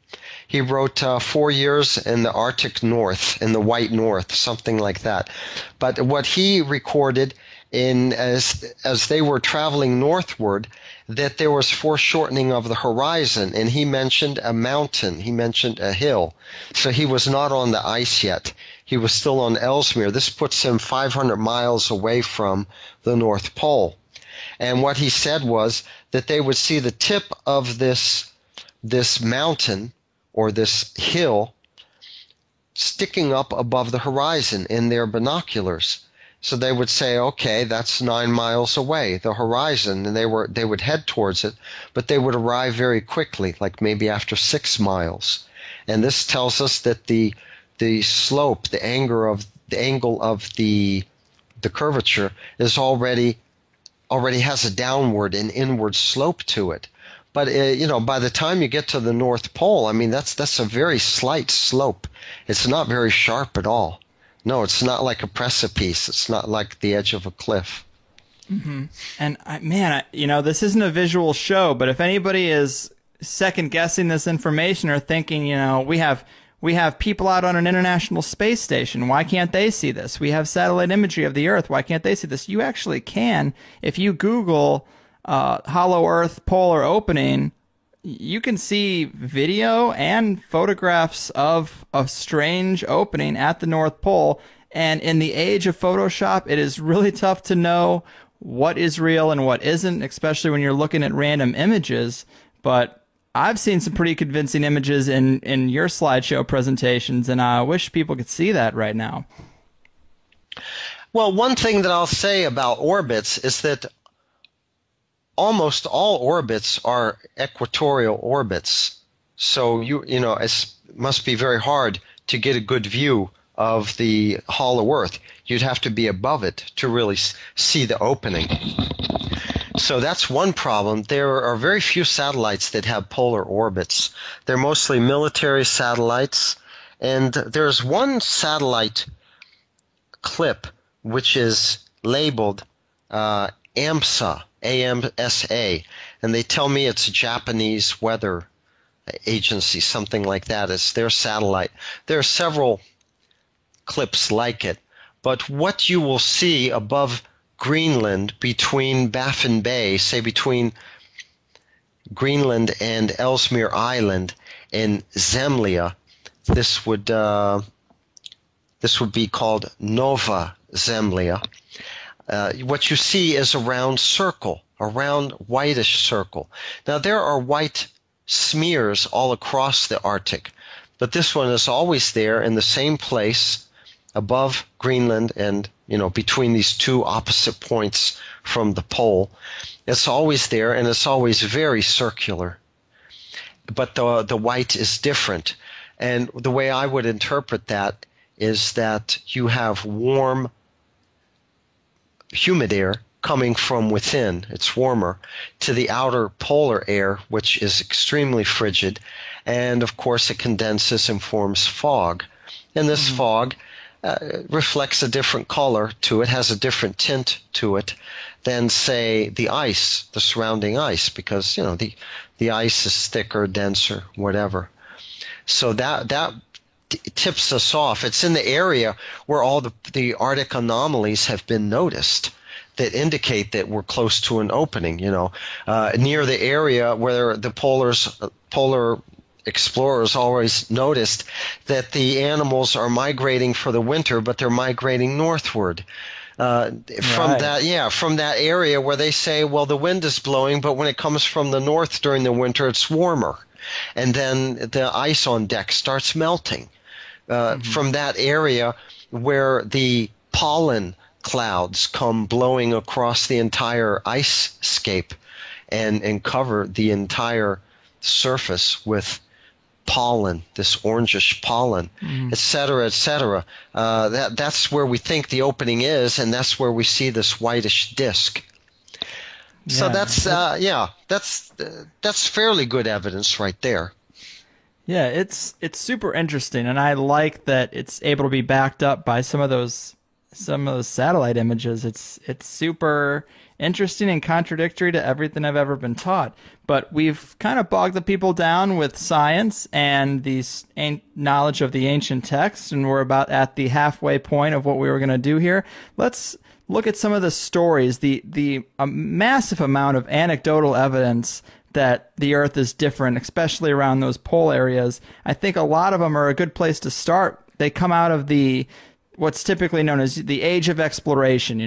He wrote 4 years in the Arctic North, in the White North, something like that. But what he recorded as they were traveling northward, that there was foreshortening of the horizon, and he mentioned a mountain, he mentioned a hill. So he was not on the ice yet. He was still on Ellesmere. This puts him 500 miles away from the North Pole. And what he said was that they would see the tip of this mountain or this hill sticking up above the horizon in their binoculars. So they would say, okay, that's 9 miles away, the horizon, and they would head towards it, but they would arrive very quickly, like maybe after 6 miles. And this tells us that the slope, the angle of the curvature is already has a downward and inward slope to it. But by the time you get to the North Pole, I mean that's a very slight slope. It's not very sharp at all. No, it's not like a precipice. It's not like the edge of a cliff. Mm-hmm. And this isn't a visual show, but if anybody is second guessing this information or thinking, we have people out on an international space station, why can't they see this? We have satellite imagery of the Earth, why can't they see this? You actually can. If you Google hollow Earth polar opening, you can see video and photographs of a strange opening at the North Pole. And in the age of Photoshop, it is really tough to know what is real and what isn't, especially when you're looking at random images. But I've seen some pretty convincing images in your slideshow presentations, and I wish people could see that right now. Well, one thing that I'll say about orbits is that almost all orbits are equatorial orbits. So it must be very hard to get a good view of the hollow Earth. You'd have to be above it to really see the opening. So that's one problem. There are very few satellites that have polar orbits. They're mostly military satellites. And there's one satellite clip which is labeled AMSA, AMSA, and they tell me it's a Japanese weather agency, something like that. It's their satellite. There are several clips like it, but what you will see above Greenland between Baffin Bay, say between Greenland and Ellesmere Island in Zemlya, this would be called Nova Zemlya. What you see is a round circle, a round whitish circle. Now there are white smears all across the Arctic, but this one is always there in the same place above Greenland and, between these two opposite points from the pole. It's always there, and it's always very circular. But the white is different. And the way I would interpret that is that you have warm, humid air coming from within, it's warmer, to the outer polar air, which is extremely frigid, and of course it condenses and forms fog. And this fog reflects a different color to it, has a different tint to it than, say, the ice, the surrounding ice, because, the ice is thicker, denser, whatever. So that tips us off. It's in the area where all the Arctic anomalies have been noticed that indicate that we're close to an opening, near the area where the polar explorers always noticed that the animals are migrating for the winter, but they're migrating northward. From that area where they say, well, the wind is blowing, but when it comes from the north during the winter, it's warmer. And then the ice on deck starts melting. From that area where the pollen clouds come blowing across the entire ice scape and cover the entire surface with pollen, this orangish pollen, et cetera, et cetera. That's where we think the opening is, and that's where we see this whitish disk. So that's fairly good evidence right there. Yeah, it's super interesting, and I like that it's able to be backed up by some of those satellite images. It's super interesting and contradictory to everything I've ever been taught. But we've kind of bogged the people down with science and the knowledge of the ancient texts, and we're about at the halfway point of what we were going to do here. Let's look at some of the stories, the massive amount of anecdotal evidence that the Earth is different, especially around those pole areas. I think a lot of them are a good place to start. They come out of what's typically known as the age of exploration.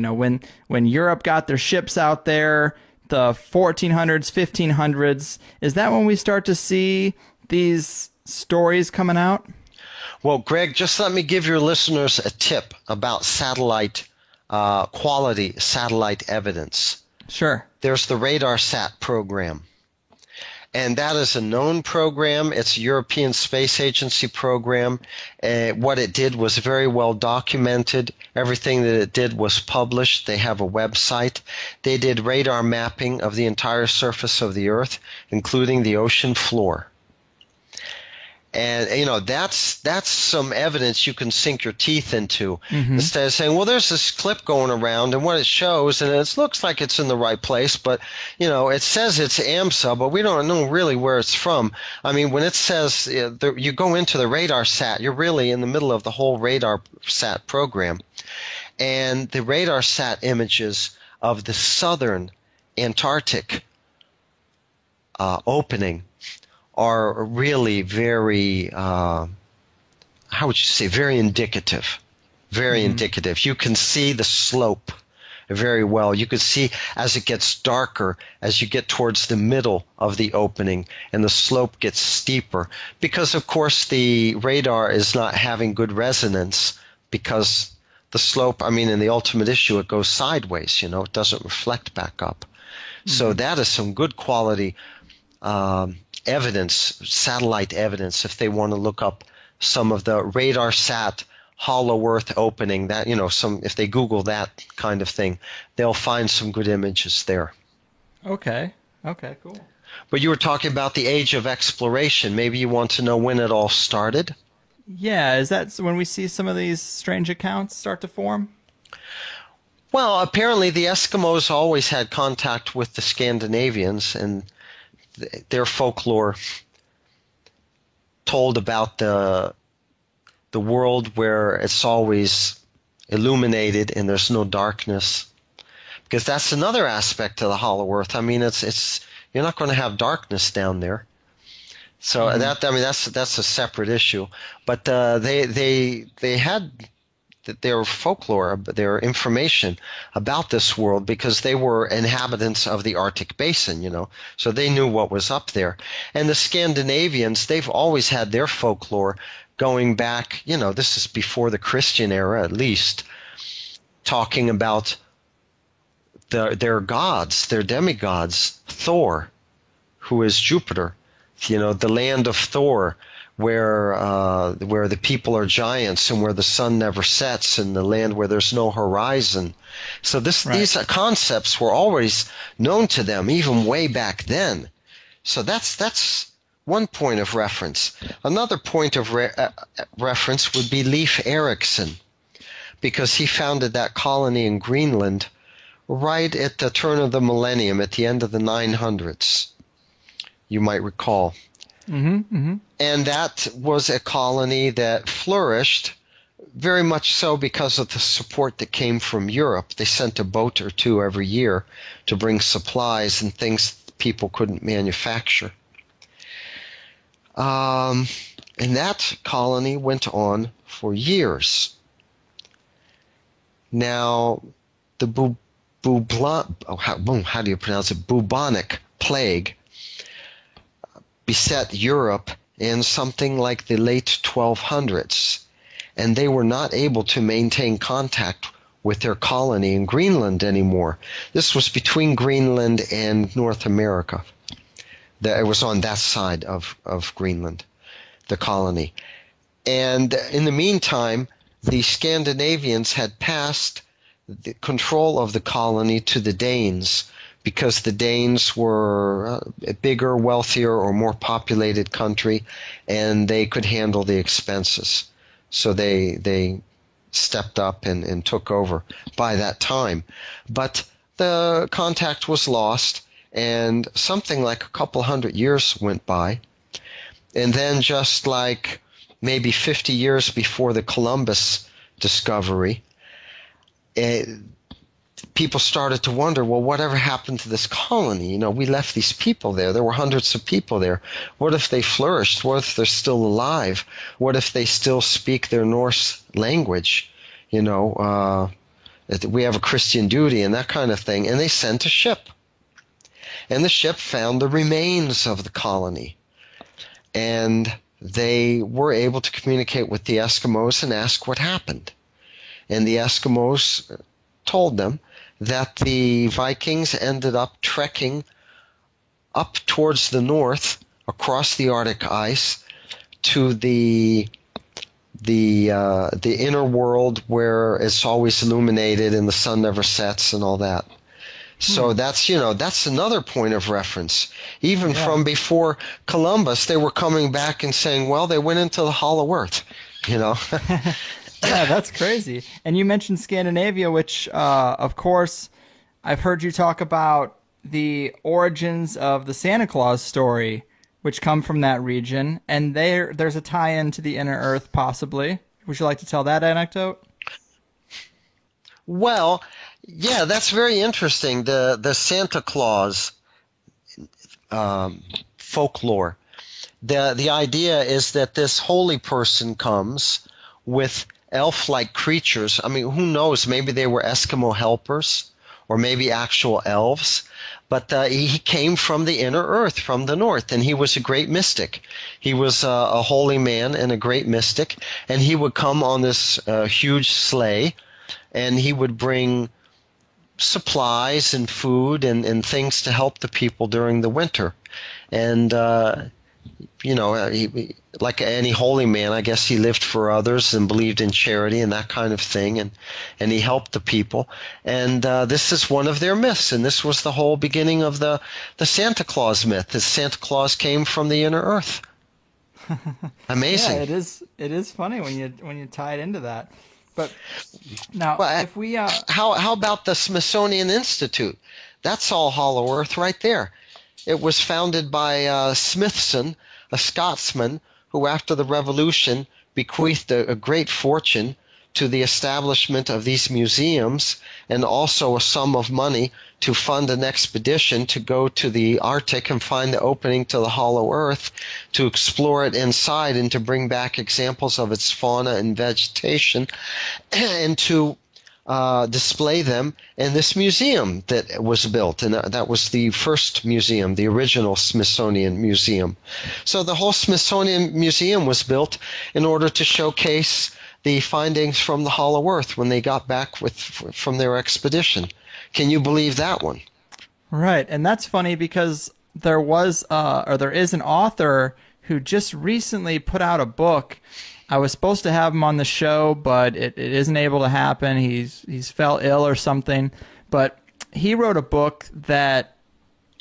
When Europe got their ships out there, the 1400s, 1500s. Is that when we start to see these stories coming out? Well, Greg, just let me give your listeners a tip about quality satellite evidence. Sure. There's the RadarSat program. And that is a known program. It's a European Space Agency program. What it did was very well documented. Everything that it did was published. They have a website. They did radar mapping of the entire surface of the Earth, including the ocean floor. And, that's some evidence you can sink your teeth into instead of saying, well, there's this clip going around and what it shows, and it looks like it's in the right place, but, it says it's AMSA, but we don't know really where it's from. I mean, when it says you go into the RadarSat, you're really in the middle of the whole RadarSat program. And the RadarSat images of the southern Antarctic opening are really very, very indicative. Very indicative. You can see the slope very well. You can see as it gets darker, as you get towards the middle of the opening, and the slope gets steeper. Because, of course, the radar is not having good resonance because the slope, in the ultimate issue, it goes sideways, it doesn't reflect back up. So that is some good quality evidence, satellite evidence, if they want to look up some of the RadarSat hollow earth opening. That, if they Google that kind of thing, they'll find some good images there. Okay. Okay, cool. But you were talking about the age of exploration. Maybe you want to know when it all started? Yeah, is that when we see some of these strange accounts start to form? Well, apparently the Eskimos always had contact with the Scandinavians, and their folklore told about the world where it's always illuminated and there's no darkness. Because that's another aspect of the Hollow Earth. I mean, it's you're not going to have darkness down there. So that's a separate issue. But they had their folklore, their information about this world because they were inhabitants of the Arctic Basin, so they knew what was up there. And the Scandinavians, they've always had their folklore going back, this is before the Christian era at least, talking about their gods, their demigods, Thor, who is Jupiter, the land of Thor, where the people are giants and where the sun never sets, and the land where there's no horizon. So these concepts were always known to them even way back then. So that's one point of reference. Another point of reference would be Leif Erikson, because he founded that colony in Greenland right at the turn of the millennium, at the end of the 900s, you might recall. And that was a colony that flourished very much so because of the support that came from Europe. They sent a boat or two every year to bring supplies and things people couldn't manufacture. And that colony went on for years. Now, the bubonic plague beset Europe in something like the late 1200s, and they were not able to maintain contact with their colony in Greenland anymore. This was between Greenland and North America. It was on that side of Greenland, the colony. And in the meantime, the Scandinavians had passed the control of the colony to the Danes, because the Danes were a bigger, wealthier, or more populated country, and they could handle the expenses. So they stepped up and took over by that time. But the contact was lost, and something like a couple hundred years went by. And then just like maybe 50 years before the Columbus discovery, people started to wonder, well, whatever happened to this colony? We left these people there. There were hundreds of people there. What if they flourished? What if they're still alive? What if they still speak their Norse language? We have a Christian duty and that kind of thing. And they sent a ship. And the ship found the remains of the colony. And they were able to communicate with the Eskimos and ask what happened. And the Eskimos told them that the Vikings ended up trekking up towards the north across the Arctic ice to the inner world where it's always illuminated and the sun never sets and all that. So that's another point of reference. Even from before Columbus, they were coming back and saying, well, they went into the Hollow Earth, Yeah, that's crazy. And you mentioned Scandinavia, which, of course, I've heard you talk about the origins of the Santa Claus story, which come from that region. And there's a tie-in to the Inner Earth, possibly. Would you like to tell that anecdote? Well, yeah, that's very interesting. The Santa Claus folklore. The idea is that this holy person comes with elf-like creatures. I mean, who knows? Maybe they were Eskimo helpers or maybe actual elves. But he came from the inner earth, from the north, and he was a great mystic. He was a holy man and a great mystic, and he would come on this huge sleigh, and he would bring supplies and food and things to help the people during the winter. And like any holy man, I guess he lived for others and believed in charity and that kind of thing, and he helped the people. And this is one of their myths, and this was the whole beginning of the Santa Claus myth, that Santa Claus came from the inner earth. Amazing. Yeah, it is funny when you tie it into that. But now, Well, if we how about the Smithsonian Institute? That's all hollow earth right there. It was founded by Smithson, a Scotsman, who after the Revolution bequeathed a great fortune to the establishment of these museums, and also a sum of money to fund an expedition to go to the Arctic and find the opening to the hollow earth, to explore it inside and to bring back examples of its fauna and vegetation, and to display them in this museum that was built. And that was the first museum, the original Smithsonian Museum. So the whole Smithsonian Museum was built in order to showcase the findings from the hollow earth when they got back from their expedition. Can you believe that one? Right, and that's funny because there is an author who just recently put out a book. I was supposed to have him on the show, but it isn't able to happen. He's fell ill or something. But he wrote a book that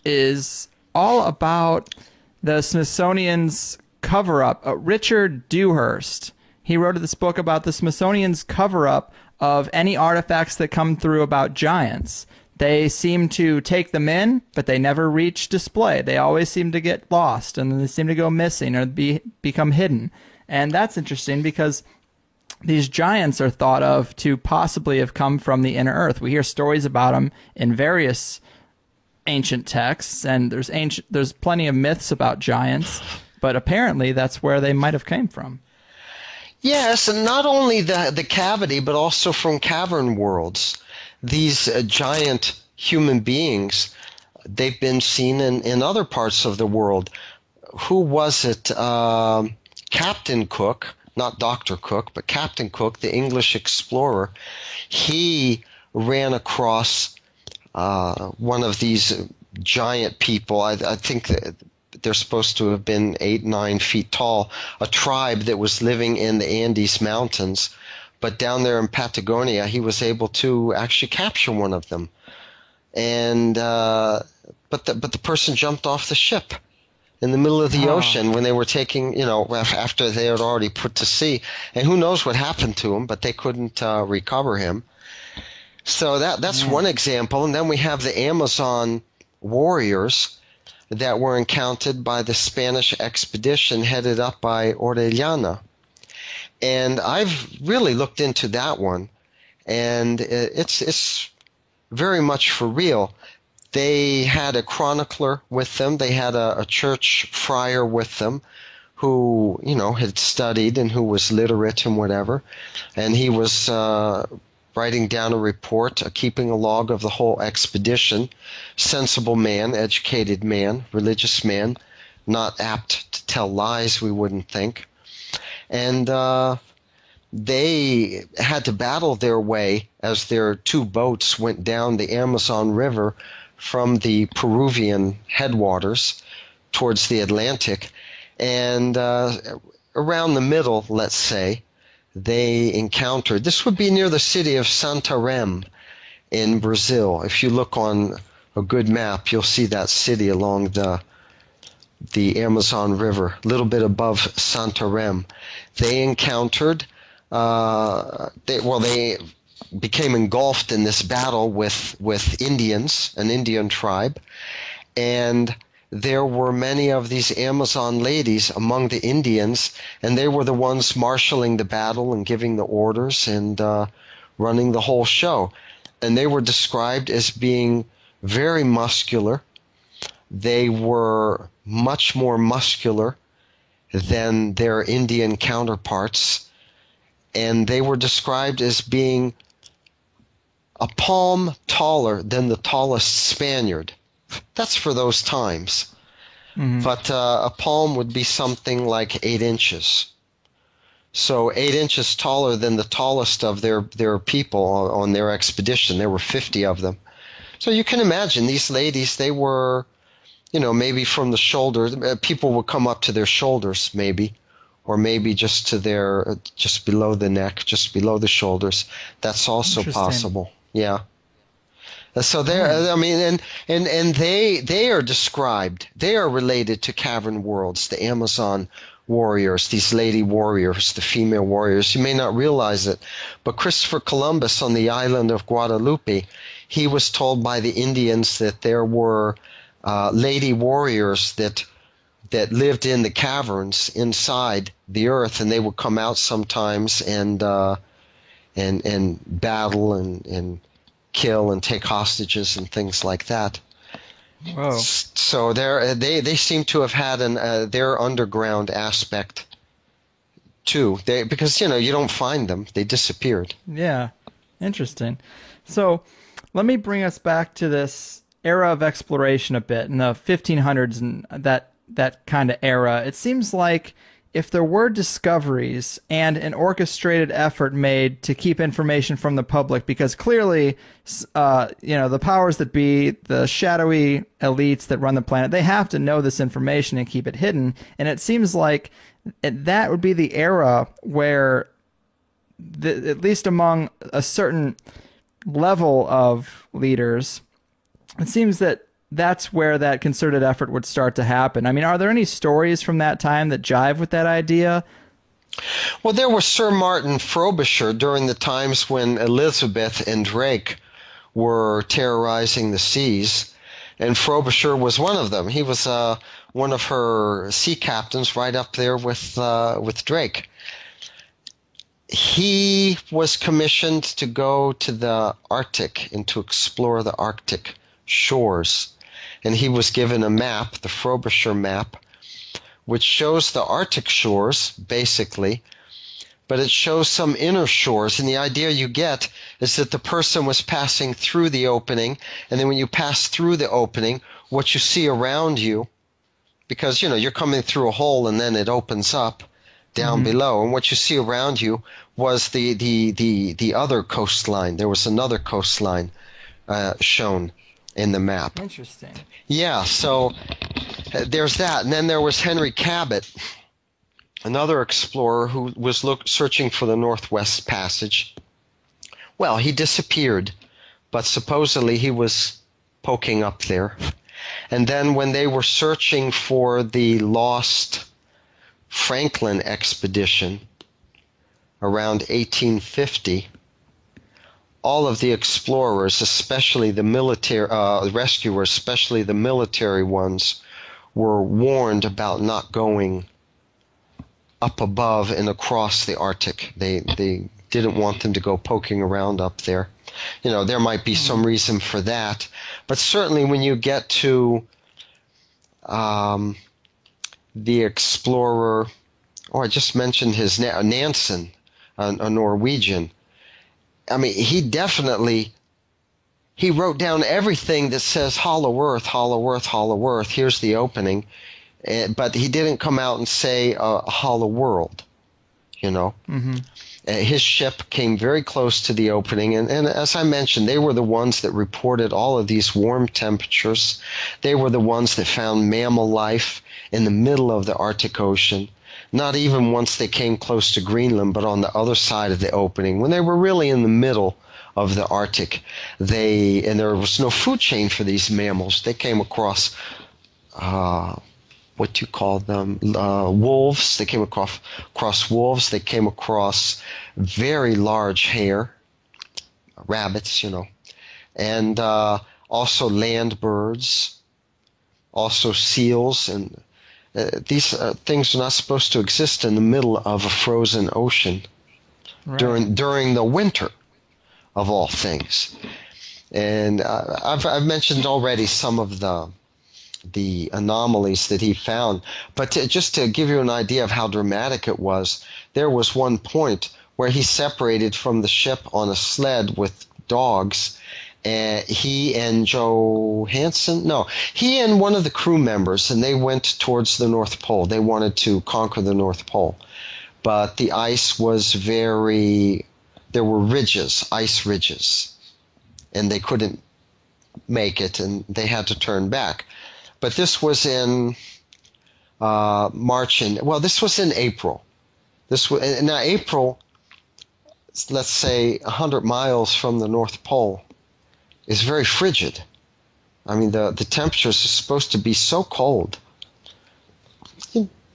is all about the Smithsonian's cover-up. Richard Dewhurst. He wrote this book about the Smithsonian's cover-up of any artifacts that come through about giants. They seem to take them in, but they never reach display. They always seem to get lost, and then they seem to go missing or become hidden. And that's interesting because these giants are thought of to possibly have come from the inner earth. We hear stories about them in various ancient texts, and there's plenty of myths about giants, but apparently that's where they might have came from. Yes, and not only the cavity, but also from cavern worlds. These giant human beings, they've been seen in other parts of the world. Who was it? Captain Cook, not Dr. Cook, but Captain Cook, the English explorer, he ran across one of these giant people. I think that they're supposed to have been 8-9 feet tall, a tribe that was living in the Andes Mountains. But down there in Patagonia, he was able to actually capture one of them. And but the person jumped off the ship in the middle of the ocean when they were taking, after they had already put to sea. And who knows what happened to him, but they couldn't recover him. So that's one example. And then we have the Amazon warriors that were encountered by the Spanish expedition headed up by Orellana. And I've really looked into that one, and it's very much for real. They had a chronicler with them. They had a church friar with them who, had studied and who was literate and whatever. And he was writing down a report, keeping a log of the whole expedition. Sensible man, educated man, religious man, not apt to tell lies, we wouldn't think. And they had to battle their way as their two boats went down the Amazon River from the Peruvian headwaters towards the Atlantic. And around the middle, let's say, they encountered, this would be near the city of Santarém in Brazil. If you look on a good map, you'll see that city along the Amazon River, a little bit above Santarém. They encountered, they became engulfed in this battle with Indians, an Indian tribe, and there were many of these Amazon ladies among the Indians, and they were the ones marshaling the battle and giving the orders and running the whole show. And they were described as being very muscular. They were much more muscular than their Indian counterparts, and they were described as being a palm taller than the tallest Spaniard. That's for those times. Mm-hmm. But a palm would be something like 8 inches. So 8 inches taller than the tallest of their people on their expedition. There were 50 of them. So you can imagine these ladies, they were maybe from the shoulder, people would come up to their shoulders, maybe, or maybe just to just below the neck, just below the shoulders. That's also Interesting. possible. Yeah. So Man. I mean, and they are described. They are related to cavern worlds, the Amazon warriors, these lady warriors, the female warriors. You may not realize it, but Christopher Columbus on the island of Guadalupe, he was told by the Indians that there were lady warriors that lived in the caverns inside the earth, and they would come out sometimes and battle and kill and take hostages and things like that. Whoa. So they seem to have had their underground aspect too. Because you don't find them; they disappeared. Yeah. Interesting. So let me bring us back to this era of exploration a bit in the 1500s and that kind of era. It seems like if there were discoveries and an orchestrated effort made to keep information from the public, because clearly, the powers that be, the shadowy elites that run the planet, they have to know this information and keep it hidden. And it seems like that would be the era where, at least among a certain level of leaders, it seems that that's where that concerted effort would start to happen. I mean, are there any stories from that time that jive with that idea? Well, there was Sir Martin Frobisher during the times when Elizabeth and Drake were terrorizing the seas, and Frobisher was one of them. He was one of her sea captains, right up there with Drake. He was commissioned to go to the Arctic and to explore the Arctic shores. And he was given a map, the Frobisher map, which shows the Arctic shores, basically, but it shows some inner shores. And the idea you get is that the person was passing through the opening, and then when you pass through the opening, what you see around you, because, you're coming through a hole and then it opens up down below, and what you see around you was the other coastline. There was another coastline shown in the map. Interesting. Yeah, so there's that. And then there was Henry Cabot, another explorer who was searching for the Northwest Passage. Well, he disappeared, but supposedly he was poking up there. And then when they were searching for the lost Franklin expedition around 1850, all of the explorers, especially the military rescuers, especially the military ones, were warned about not going up above and across the Arctic. They didn't want them to go poking around up there. There might be some reason for that, but certainly when you get to the explorer, I just mentioned his Nansen, a Norwegian. I mean, he wrote down everything that says hollow earth, hollow earth, hollow earth. Here's the opening. But he didn't come out and say a hollow world, His ship came very close to the opening. And as I mentioned, they were the ones that reported all of these warm temperatures. They were the ones that found mammal life in the middle of the Arctic Ocean. Not even once they came close to Greenland, but on the other side of the opening. When they were really in the middle of the Arctic, and there was no food chain for these mammals. They came across, what do you call them, wolves. They came across wolves. They came across very large hare, rabbits, and also land birds, also seals, and these things are not supposed to exist in the middle of a frozen ocean during the winter, of all things. And I've mentioned already some of the anomalies that he found, but just to give you an idea of how dramatic it was, there was one point where he separated from the ship on a sled with dogs. He and he and one of the crew members, and they went towards the North Pole. They wanted to conquer the North Pole. But the ice was there were ridges, ice ridges, and they couldn't make it, and they had to turn back. But this was in March and this was in April. Now April, let's say 100 miles from the North Pole, is very frigid. I mean, the temperatures are supposed to be so cold.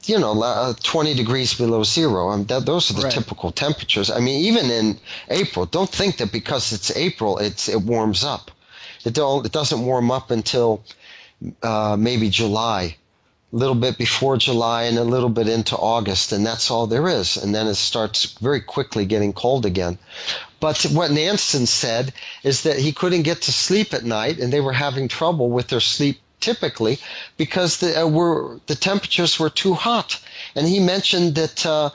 20 degrees below zero. Those are the typical temperatures. I mean, even in April, don't think that because it's April, it warms up. It doesn't warm up until maybe July, a little bit before July and a little bit into August, and that's all there is. And then it starts very quickly getting cold again. But what Nansen said is that he couldn't get to sleep at night, and they were having trouble with their sleep typically because the temperatures were too hot. And he mentioned that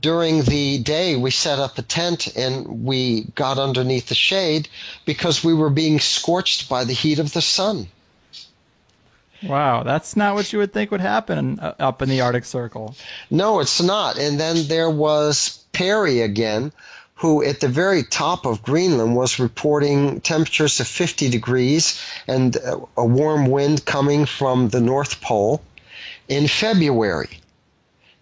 during the day we set up a tent and we got underneath the shade because we were being scorched by the heat of the sun. Wow, that's not what you would think would happen up in the Arctic Circle. No, it's not. And then there was Perry again, who at the very top of Greenland was reporting temperatures of 50 degrees and a warm wind coming from the North Pole in February.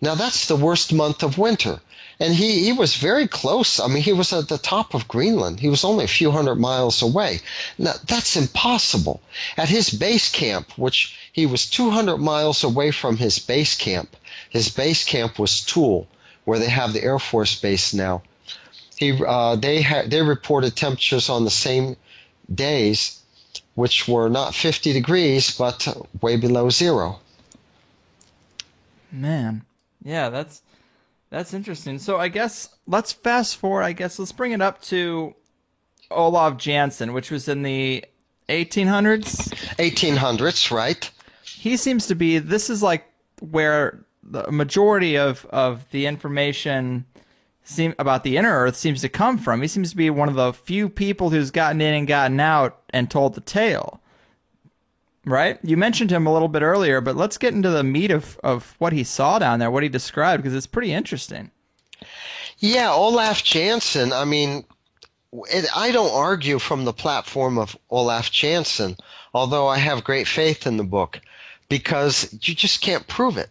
Now that's the worst month of winter. And he was very close. I mean, he was at the top of Greenland. He was only a few hundred miles away. Now, that's impossible. At his base camp, which he was 200 miles away from his base camp was Thule, where they have the Air Force Base now. They reported temperatures on the same days, which were not 50 degrees, but way below zero. Man, yeah, that's interesting. So I guess let's fast forward. Let's bring it up to Olaf Jansen, which was in the 1800s. 1800s, right? He seems to be. This is like where the majority of the information about the inner Earth seems to come from. He seems to be one of the few people who's gotten in and gotten out and told the tale. Right? You mentioned him a little bit earlier, but let's get into the meat of what he saw down there, what he described, because it's pretty interesting. Yeah, Olaf Jansen, I mean, I don't argue from the platform of Olaf Jansen, although I have great faith in the book, because you just can't prove it.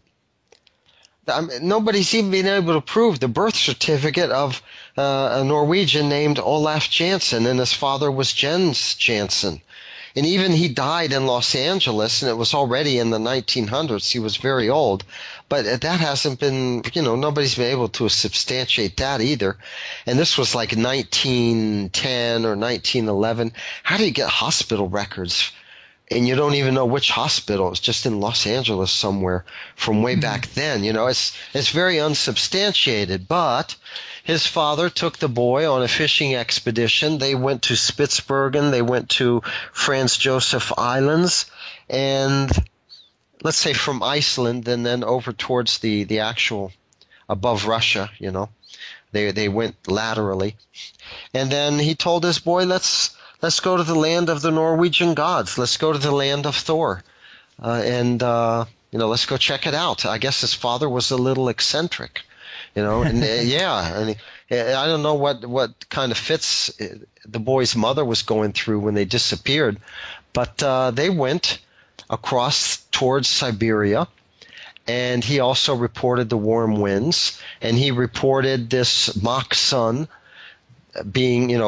Nobody's even been able to prove the birth certificate of a Norwegian named Olaf Jansen, and his father was Jens Jansen. And even he died in Los Angeles, and it was already in the 1900s. He was very old. But that hasn't been, nobody's been able to substantiate that either. And this was like 1910 or 1911. How do you get hospital records? And you don't even know which hospital. It's just in Los Angeles somewhere from way back then. It's very unsubstantiated. But his father took the boy on a fishing expedition. They went to Spitsbergen. They went to Franz Josef Islands. And let's say from Iceland and then over towards the actual above Russia, They went laterally. And then he told his boy, let's go to the land of the Norwegian gods. Let's go to the land of Thor. Let's go check it out. I guess his father was a little eccentric, and I don't know what kind of fits the boy's mother was going through when they disappeared, but they went across towards Siberia, and he also reported the warm winds, and he reported this mock sun being,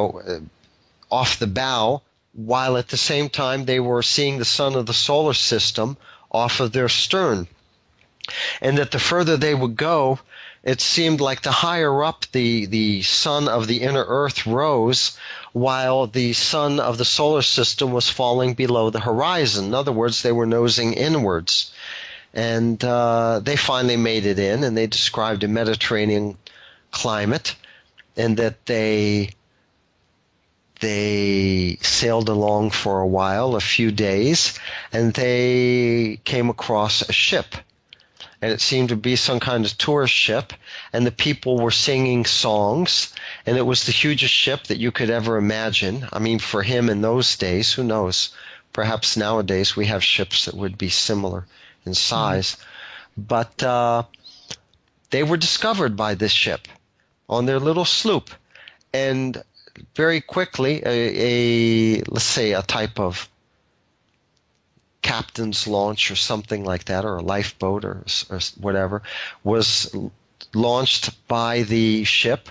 off the bow, while at the same time they were seeing the sun of the solar system off of their stern. And that the further they would go, it seemed like the higher up the sun of the inner Earth rose, while the sun of the solar system was falling below the horizon. In other words, they were nosing inwards. And they finally made it in, and they described a Mediterranean climate, and that they sailed along for a while, a few days, and they came across a ship. And it seemed to be some kind of tourist ship, and the people were singing songs, and it was the hugest ship that you could ever imagine. I mean, for him in those days, who knows? Perhaps nowadays we have ships that would be similar in size. But they were discovered by this ship on their little sloop, and very quickly, let's say a type of captain's launch or something like that, or a lifeboat or whatever, was launched by the ship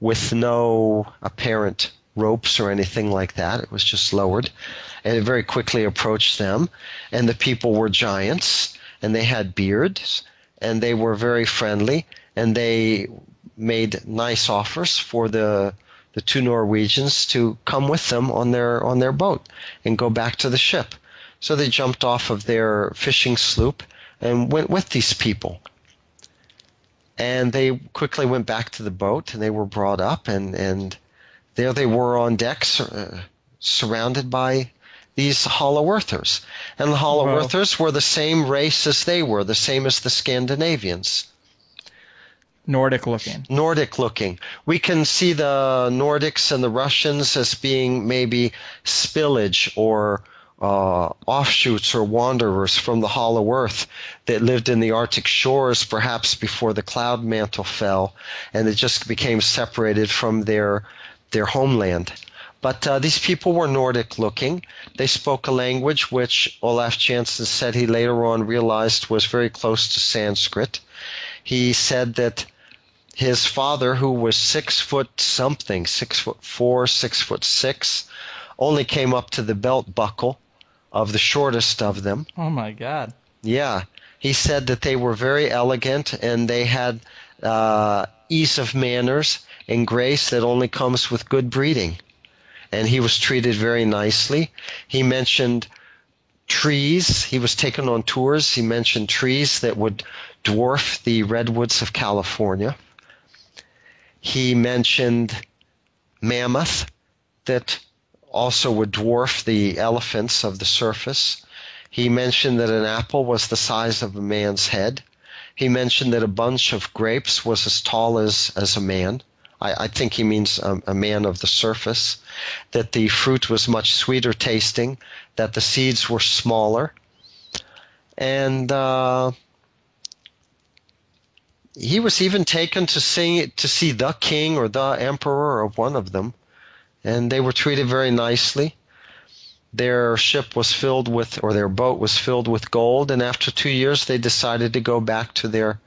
with no apparent ropes or anything like that. It was just lowered, and it very quickly approached them. And the people were giants, and they had beards, and they were very friendly, and they made nice offers for the two Norwegians to come with them on their boat and go back to the ship. So they jumped off of their fishing sloop and went with these people. And they quickly went back to the boat, and they were brought up, and there they were on deck, surrounded by these Hollow Earthers. And the Hollow Earthers were the same race as they were, the same as the Scandinavians. Nordic looking. Nordic looking. We can see the Nordics and the Russians as being maybe spillage or offshoots or wanderers from the Hollow Earth that lived in the Arctic shores perhaps before the cloud mantle fell, and it just became separated from their homeland. But these people were Nordic looking. They spoke a language which Olaf Jansen said he later on realized was very close to Sanskrit. He said that his father, who was 6 foot something, 6'4", 6'6", only came up to the belt buckle of the shortest of them. Oh my God. Yeah. He said that they were very elegant, and they had ease of manners and grace that only comes with good breeding. And he was treated very nicely. He mentioned trees. He was taken on tours. He mentioned trees that would dwarf the redwoods of California. He mentioned mammoth that also would dwarf the elephants of the surface. He mentioned that an apple was the size of a man's head. He mentioned that a bunch of grapes was as tall as a man. I think he means a man of the surface. That the fruit was much sweeter tasting. That the seeds were smaller. And he was even taken to see the king or the emperor of one of them. And they were treated very nicely. Their ship was filled with, or their boat was filled with gold, and after 2 years they decided to go back to their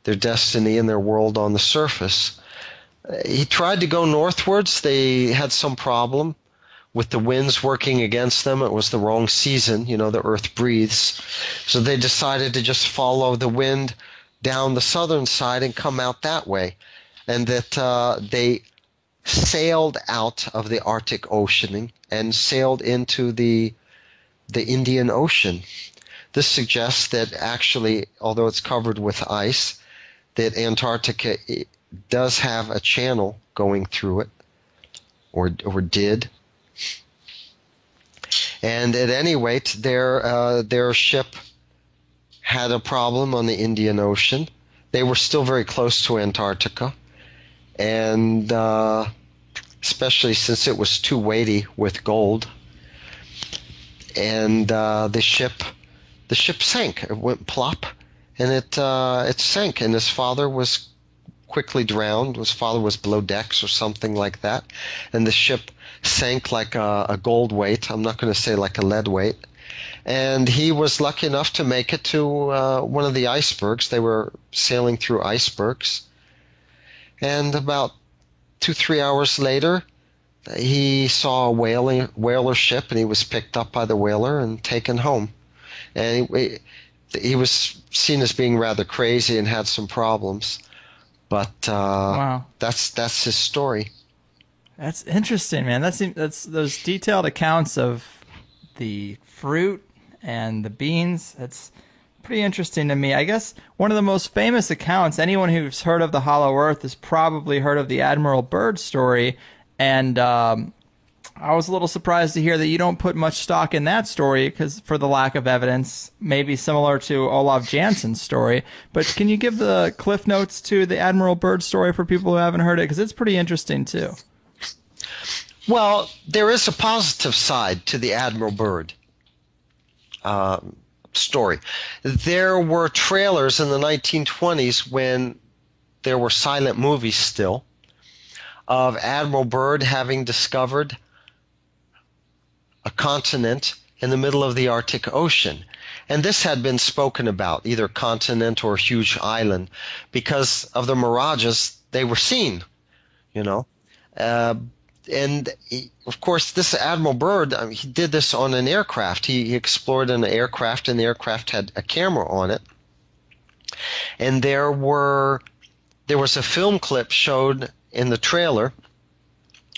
destiny and their world on the surface. He tried to go northwards. They had some problem with the winds working against them. It was the wrong season. You know, the earth breathes. So they decided to just follow the wind down the southern side and come out that way. And that they sailed out of the Arctic Ocean and sailed into the Indian Ocean. This suggests that actually, although it's covered with ice, that Antarctica does have a channel going through it, or did. And at any rate, their ship had a problem on the Indian Ocean. They were still very close to Antarctica, and especially since it was too weighty with gold. And the ship sank. It went plop, and it sank. And his father was quickly drowned. His father was below decks or something like that, and the ship sank like a gold weight. I'm not going to say like a lead weight. And he was lucky enough to make it to one of the icebergs. They were sailing through icebergs. And about 2-3 hours later, he saw a whaler ship, and he was picked up by the whaler and taken home. And he was seen as being rather crazy and had some problems. But wow. That's his story. That's interesting, man. That's those detailed accounts of the fruit and the beans. That's pretty interesting to me. I guess one of the most famous accounts, anyone who's heard of the Hollow Earth has probably heard of the Admiral Byrd story. And I was a little surprised to hear that you don't put much stock in that story because for the lack of evidence, maybe similar to Olaf Jansen's story. But can you give the cliff notes to the Admiral Byrd story for people who haven't heard it? Because it's pretty interesting too. Well, there is a positive side to the Admiral Byrd story. There were trailers in the 1920s when there were silent movies still of Admiral Byrd having discovered a continent in the middle of the Arctic Ocean. And this had been spoken about, either continent or huge island, because of the mirages they were seen, you know. Of course, this Admiral Byrd, he did this on an aircraft. He explored an aircraft, and the aircraft had a camera on it. And there was a film clip showed in the trailer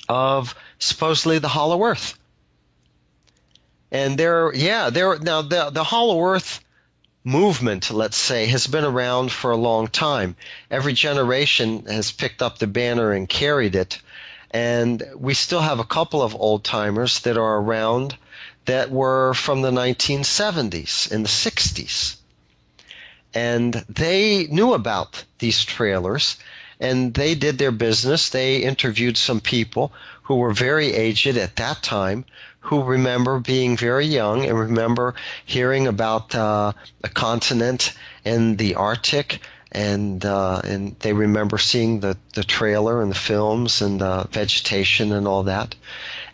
of supposedly the Hollow Earth. And now the Hollow Earth movement, let's say, has been around for a long time. Every generation has picked up the banner and carried it. And we still have a couple of old-timers that are around that were from the 1970s and the 60s. And they knew about these trailers, and they did their business. They interviewed some people who were very aged at that time, who remember being very young and remember hearing about a continent in the Arctic, and they remember seeing the trailer and the films and the vegetation and all that,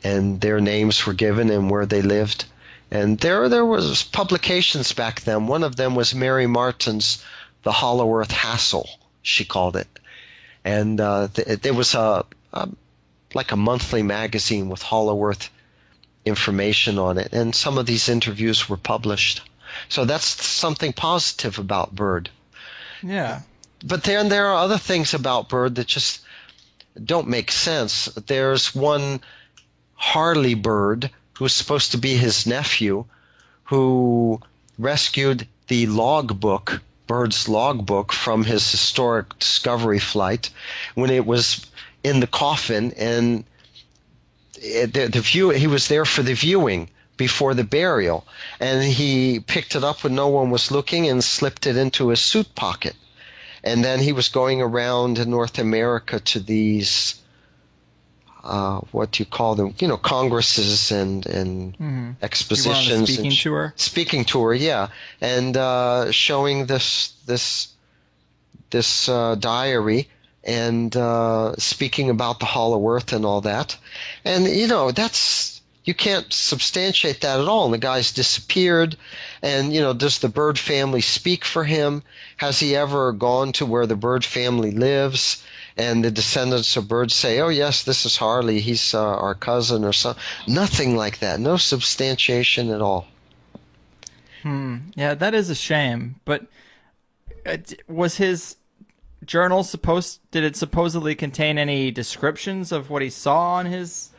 and their names were given and where they lived. And there was publications back then. One of them was Mary Martin's The Hollow Earth Hassle, she called it. And there was like a monthly magazine with Hollow Earth information on it, and some of these interviews were published. So that's something positive about Byrd. Yeah. But then there are other things about Byrd that just don't make sense. There's one Harley Byrd, who's supposed to be his nephew, who rescued the logbook, Byrd's logbook, from his historic Discovery flight when it was in the coffin, and he was there for the viewing before the burial, and he picked it up when no one was looking and slipped it into his suit pocket. And then he was going around in North America to these what do you call them? Congresses and expositions. Speaking tour. Speaking tour, yeah, and showing this diary and speaking about the Hollow Earth and all that, and you can't substantiate that at all. And the guy's disappeared, and does the Byrd family speak for him? Has he ever gone to where the Byrd family lives? And the descendants of Byrd say, "Oh yes, this is Harley. He's our cousin," or something. Nothing like that. No substantiation at all. Yeah, that is a shame. But was his journal did it supposedly contain any descriptions of what he saw on his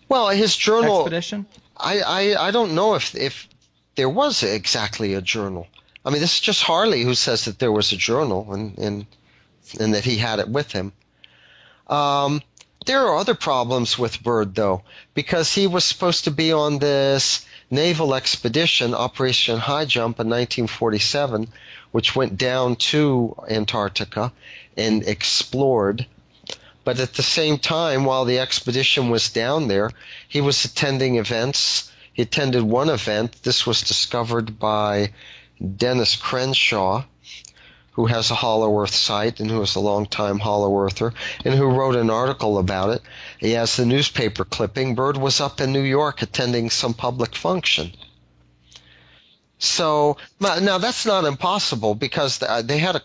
his journal expedition? I don't know if there was exactly a journal. I mean, this is just Harley who says that there was a journal and that he had it with him. There are other problems with Byrd, though, because he was supposed to be on this naval expedition, Operation High Jump, in 1947, which went down to Antarctica and explored. But at the same time, while the expedition was down there, he was attending events. He attended one event. This was discovered by Dennis Crenshaw, who has a Hollow Earth site and who is a longtime Hollow Earther, and who wrote an article about it. He has the newspaper clipping. Byrd was up in New York attending some public function. So now that's not impossible, because they had a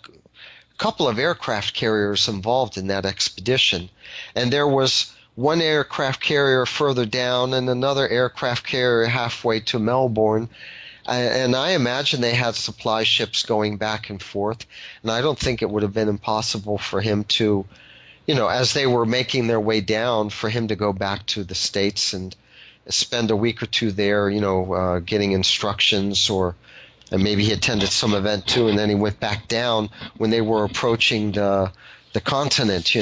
couple of aircraft carriers involved in that expedition, and there was one aircraft carrier further down and another aircraft carrier halfway to Melbourne. And I imagine they had supply ships going back and forth, and I don't think it would have been impossible for him to, as they were making their way down, for him to go back to the States and spend a week or two there, getting instructions, and maybe he attended some event too, and then he went back down when they were approaching the continent,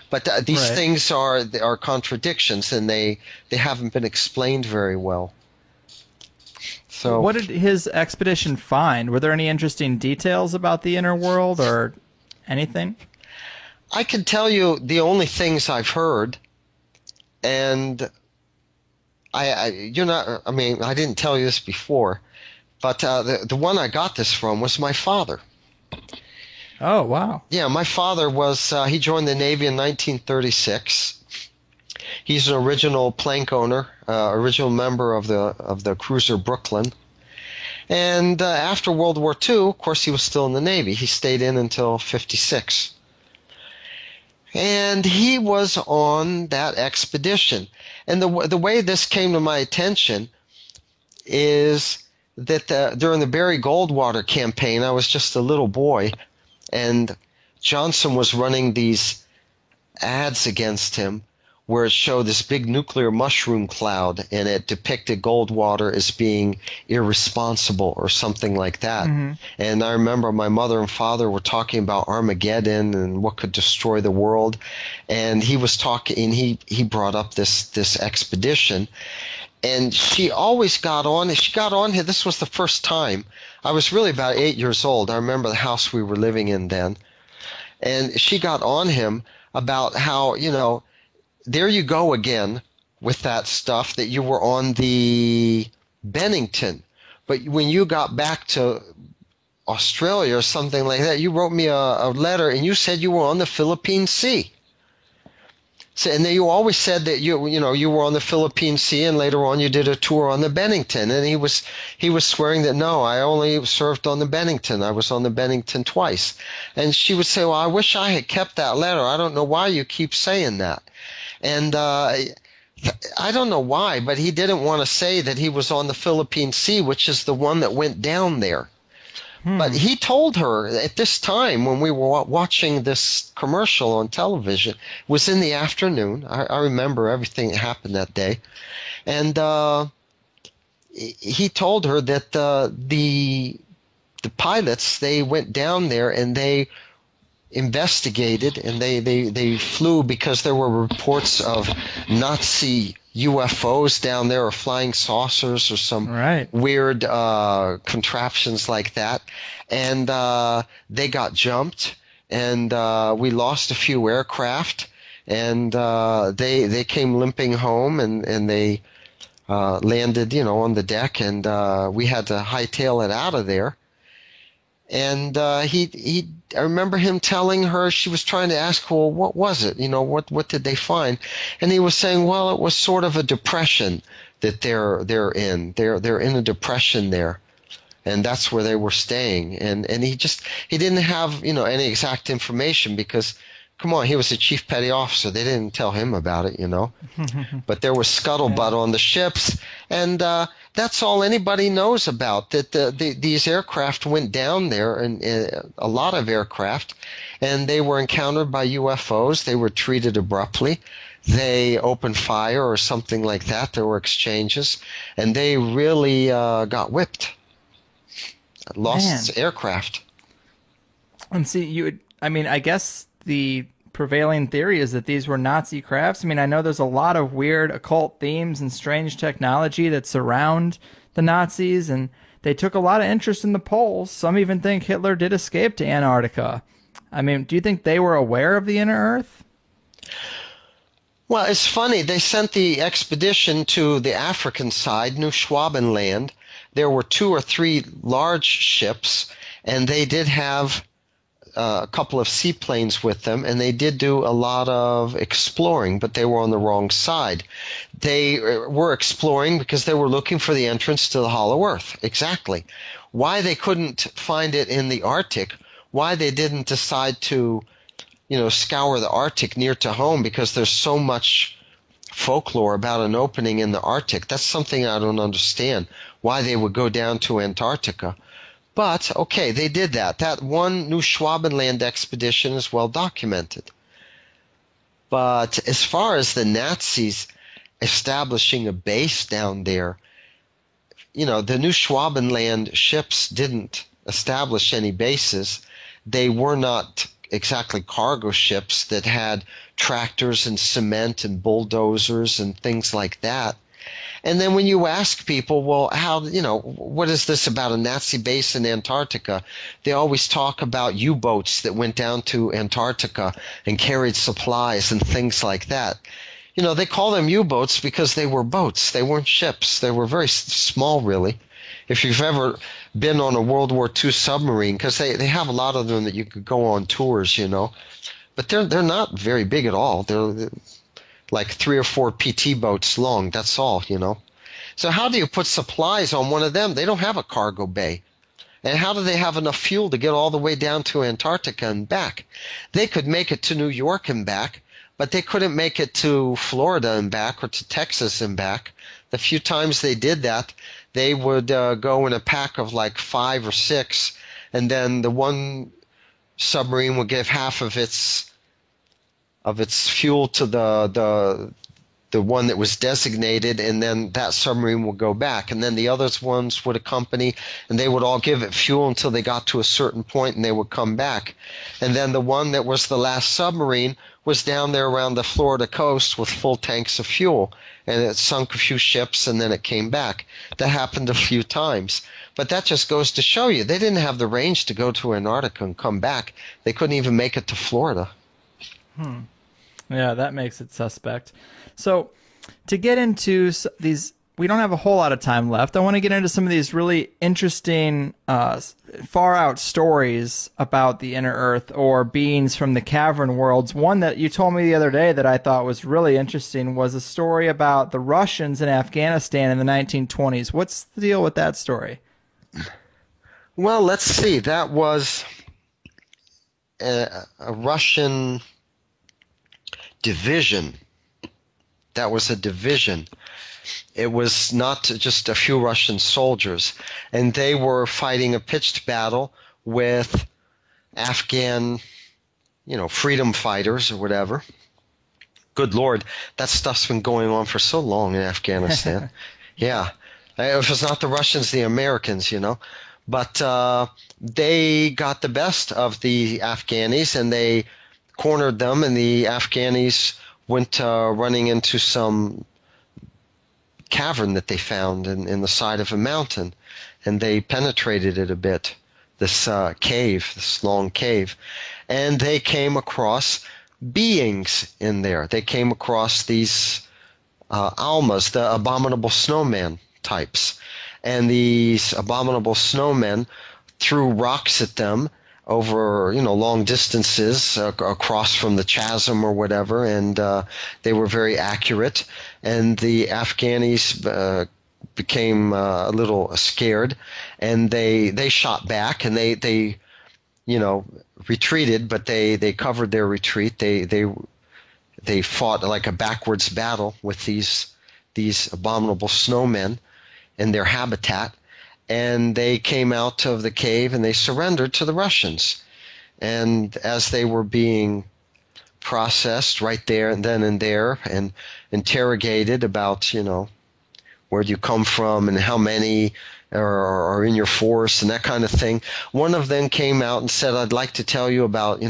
But these Right. things are contradictions, and they haven't been explained very well. So, What did his expedition find? Were there any interesting details about the inner world or anything? I can tell you the only things I've heard, and I didn't tell you this before, but the one I got this from was my father. Oh, wow. Yeah, my father he joined the Navy in 1936. He's an original plank owner, original member of the cruiser Brooklyn. And after World War II, of course, he was still in the Navy. He stayed in until 56. And he was on that expedition. And the way this came to my attention is that during the Barry Goldwater campaign, I was just a little boy, and Johnson was running these ads against him where it showed this big nuclear mushroom cloud, and it depicted Goldwater as being irresponsible or something like that. Mm-hmm. And I remember my mother and father were talking about Armageddon and what could destroy the world, and he was talking. He brought up this expedition, and she always got on. She got on. This was the first time. I was really about 8 years old. I remember the house we were living in then, and she got on him about how, there you go again with that stuff that you were on the Bennington. But when you got back to Australia or something like that, you wrote me a letter and you said you were on the Philippine Sea. So, and then you always said that you were on the Philippine Sea, and later on you did a tour on the Bennington. And he was swearing that, no, I only served on the Bennington. I was on the Bennington twice. And she would say, well, I wish I had kept that letter. I don't know why you keep saying that. And I don't know why, but he didn't want to say that he was on the Philippine Sea, which is the one that went down there. But he told her at this time when we were watching this commercial on television, it was in the afternoon. I remember everything that happened that day. And he told her that the pilots, they went down there and they investigated, and they flew because there were reports of Nazi UFOs down there, or flying saucers, or some weird contraptions like that. And they got jumped, and we lost a few aircraft, and they came limping home, and they landed, on the deck, and we had to hightail it out of there. And I remember him telling her, she was trying to ask, well, what was it? What did they find? And he was saying, well, it was sort of a depression that they're in. They're in a depression there, and that's where they were staying. And he didn't have any exact information because, come on, he was a chief petty officer. They didn't tell him about it, But there was scuttlebutt on the ships, and that's all anybody knows about, that these aircraft went down there, and a lot of aircraft, and they were encountered by UFOs. They were treated abruptly. They opened fire or something like that. There were exchanges, and they really got whipped. Lost aircraft. And see, I guess the prevailing theory is that these were Nazi crafts. I know there's a lot of weird occult themes and strange technology that surround the Nazis, and they took a lot of interest in the poles. Some even think Hitler did escape to Antarctica. Do you think they were aware of the inner Earth? Well, it's funny. They sent the expedition to the African side, New Schwabenland. There were 2 or 3 large ships, and they did have a couple of seaplanes with them, and they did do a lot of exploring, but they were on the wrong side. They were exploring because they were looking for the entrance to the Hollow Earth. Exactly. Why they couldn't find it in the Arctic, why they didn't decide to, scour the Arctic near to home, because there's so much folklore about an opening in the Arctic. That's something I don't understand, why they would go down to Antarctica. But, okay, they did that. That one New Schwabenland expedition is well documented. But as far as the Nazis establishing a base down there, the New Schwabenland ships didn't establish any bases. They were not exactly cargo ships that had tractors and cement and bulldozers and things like that. And then when you ask people, well, how, what is this about a Nazi base in Antarctica? They always talk about U-boats that went down to Antarctica and carried supplies and things like that. They call them U-boats because they were boats. They weren't ships. They were very small, really. If you've ever been on a World War II submarine, because they have a lot of them that you could go on tours, But they're not very big at all. like 3 or 4 PT boats long. That's all, you know. So how do you put supplies on one of them? They don't have a cargo bay. And how do they have enough fuel to get all the way down to Antarctica and back? They could make it to New York and back, but they couldn't make it to Florida and back or to Texas and back. The few times they did that, they would go in a pack of like 5 or 6, and then the one submarine would give half of its fuel to the one that was designated, and then that submarine would go back, and then the other ones would accompany, and they would all give it fuel until they got to a certain point, and they would come back. And then the one that was the last submarine was down there around the Florida coast with full tanks of fuel, and it sunk a few ships, and then it came back. That happened a few times. But that just goes to show you, they didn't have the range to go to Antarctica and come back. They couldn't even make it to Florida. Yeah, that makes it suspect. So to get into these, we don't have a whole lot of time left. I want to get into some of these really interesting, far out stories about the inner earth or beings from the cavern worlds. One that you told me the other day that I thought was really interesting was a story about the Russians in Afghanistan in the 1920s. What's the deal with that story? Well, let's see. That was a Russian division. That was a division. It was not just a few Russian soldiers, and they were fighting a pitched battle with Afghan, freedom fighters or whatever. Good Lord, that stuff's been going on for so long in Afghanistan. Yeah. If it's not the Russians, the Americans, But they got the best of the Afghanis, and they cornered them, and the Afghanis went running into some cavern that they found in the side of a mountain, and they penetrated it a bit, this cave, this long cave, and they came across beings in there. They came across these almas, the abominable snowman types, and these abominable snowmen threw rocks at them over long distances across from the chasm or whatever, and they were very accurate, and the Afghanis became a little scared, and they shot back, and they retreated, but they covered their retreat. They fought like a backwards battle with these abominable snowmen in their habitat. And they came out of the cave and they surrendered to the Russians. And as they were being processed right there and then and there and interrogated about, where do you come from and how many are in your force and that kind of thing, one of them came out and said, I'd like to tell you about,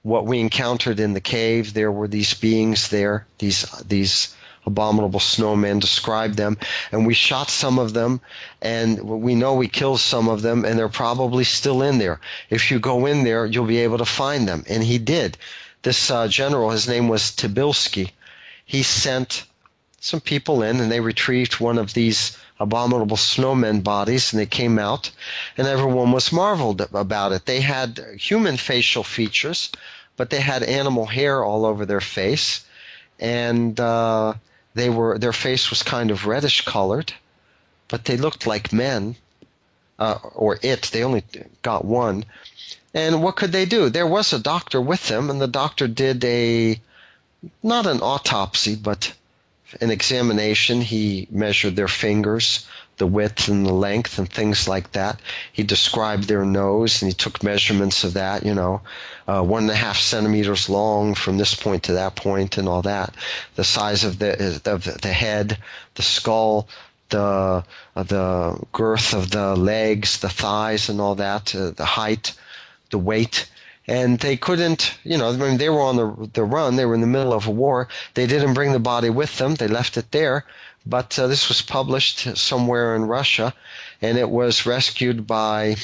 what we encountered in the cave. There were these beings there, these abominable snowmen, described them, and we shot some of them, and we know we killed some of them, and they're probably still in there. If you go in there, you'll be able to find them. And he did. This general, his name was Tobolsky, he sent some people in, and they retrieved one of these abominable snowmen bodies, and they came out, and everyone was marveled about it. They had human facial features, but they had animal hair all over their face, and their face was kind of reddish colored, but they looked like men, they only got one. And what could they do? There was a doctor with them, and the doctor did not an autopsy, but an examination. He measured their fingers, the width and the length and things like that. He described their nose, and he took measurements of that, 1.5 centimeters long from this point to that point and all that. The size of the head, the skull, the girth of the legs, the thighs and all that, the height, the weight. And they couldn't, they were on the run. They were in the middle of a war. They didn't bring the body with them. They left it there. But this was published somewhere in Russia, and it was rescued by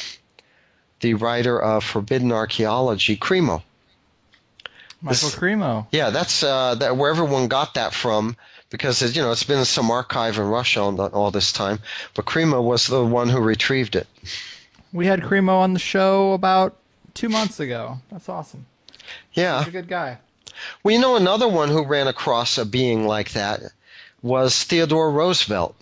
the writer of Forbidden Archaeology, Cremo. Michael Cremo. Yeah, that's where everyone got that from, because it's been in some archive in Russia all this time. But Cremo was the one who retrieved it. We had Cremo on the show about 2 months ago. That's awesome. Yeah. He's a good guy. Well, you know, another one who ran across a being like that was Theodore Roosevelt.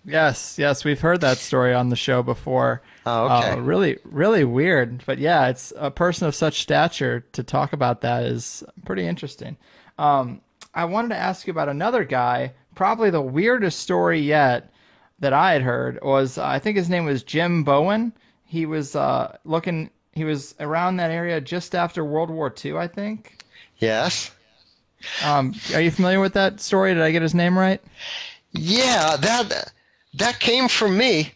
Yes, yes, we've heard that story on the show before. Oh, okay. Really, really weird. But yeah, it's a person of such stature to talk about that is pretty interesting. I wanted to ask you about another guy. Probably the weirdest story yet that I had heard was I think his name was Jim Bowen. He was He was around that area just after World War II, I think. Yes. Are you familiar with that story? Did I get his name right? Yeah, that came from me.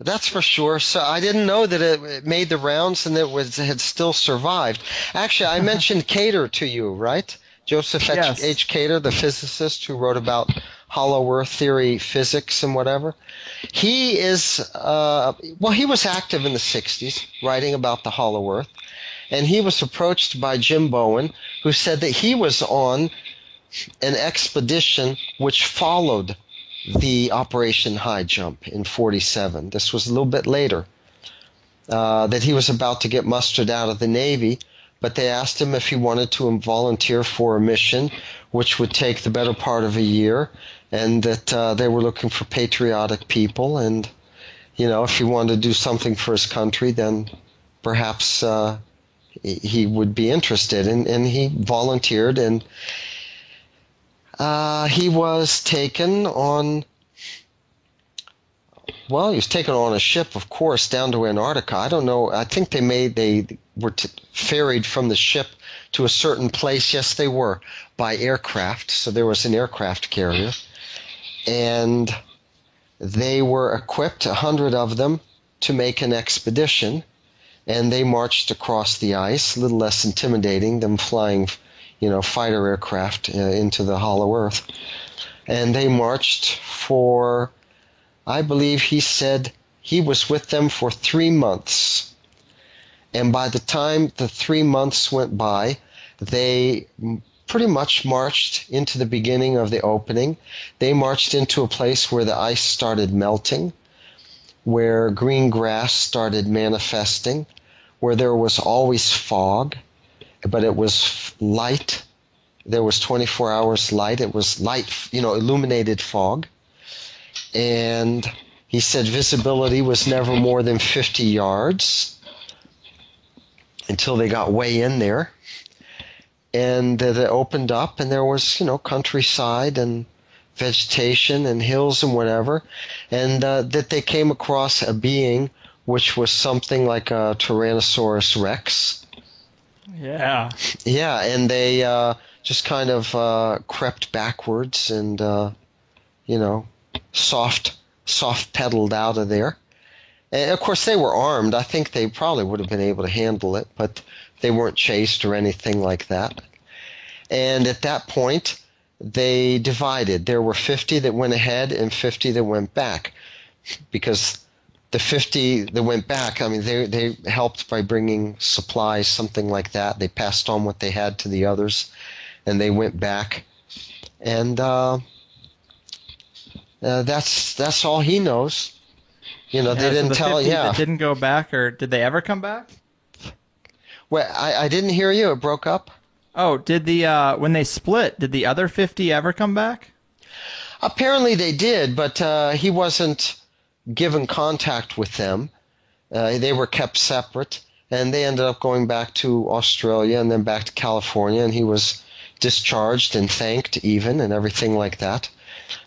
That's for sure. So I didn't know that it made the rounds and had still survived. Actually, I mentioned Cater to you, right? Joseph Yes. H. Cater, the physicist who wrote about hollow earth theory, physics, and whatever. He is, he was active in the 60s, writing about the hollow earth. And he was approached by Jim Bowen, who said that he was on an expedition which followed the Operation High Jump in 47. This was a little bit later, that he was about to get mustered out of the Navy, but they asked him if he wanted to volunteer for a mission which would take the better part of a year, and that they were looking for patriotic people, and, you know, if he wanted to do something for his country, then perhaps he would be interested. And he volunteered, and he was taken on, well, he was taken on a ship, of course, down to Antarctica. I don't know. I think they were ferried from the ship to a certain place. Yes, they were, by aircraft. So there was an aircraft carrier. And they were equipped, 100 of them, to make an expedition. And they marched across the ice, a little less intimidating than flying, you know, fighter aircraft into the hollow earth. And they marched for, I believe he said he was with them for 3 months. And by the time the 3 months went by, they pretty much marched into the beginning of the opening. They marched into a place where the ice started melting, where green grass started manifesting, where there was always fog, but it was light. There was 24 hours light. It was light, you know, illuminated fog. And he said visibility was never more than 50 yards until they got way in there. And that it opened up, and there was, you know, countryside and vegetation and hills and whatever. And that they came across a being which was something like a Tyrannosaurus Rex. Yeah. Yeah, and they just kind of crept backwards and, you know, soft pedaled out of there. And of course, they were armed. I think they probably would have been able to handle it, but they weren't chased or anything like that. And at that point, they divided. There were 50 that went ahead and 50 that went back, because the 50 that went back, I mean, they helped by bringing supplies, something like that. They passed on what they had to the others, and they went back. And that's all he knows. You know, they didn't so the tell. 50 Yeah, that didn't go back, or did they ever come back? well, I didn't hear you. It broke up. Oh, did when they split, did the other 50 ever come back? Apparently they did, but he wasn't given contact with them. They were kept separate, and they ended up going back to Australia and then back to California, and he was discharged and thanked even and everything like that.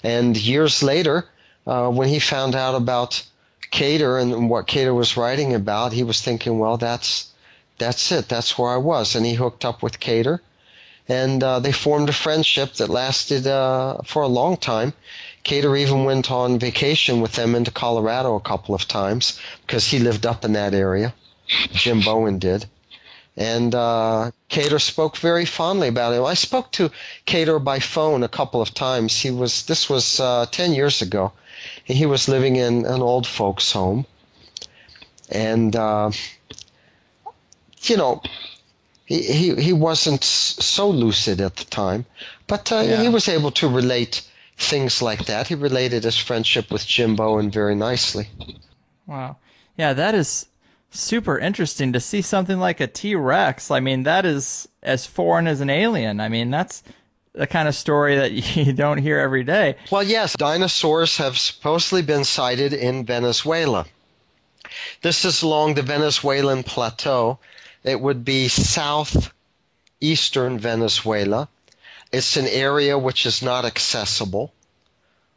And years later, when he found out about Cater and what Cater was writing about, he was thinking, well, that's it. That's where I was. And he hooked up with Cater, and they formed a friendship that lasted for a long time. Cater even went on vacation with them into Colorado a couple of times because he lived up in that area. Jim Bowen did. And Cater spoke very fondly about him. I spoke to Cater by phone a couple of times. This was 10 years ago. He was living in an old folks' home. And, you know, he wasn't so lucid at the time, but he was able to relate things like that. He related his friendship with Jim Bowen very nicely. Wow. Yeah, that is super interesting to see something like a T-Rex. I mean, that is as foreign as an alien. I mean, that's the kind of story that you don't hear every day. Well, yes, dinosaurs have supposedly been sighted in Venezuela. This is along the Venezuelan plateau. It would be southeastern Venezuela. It's an area which is not accessible.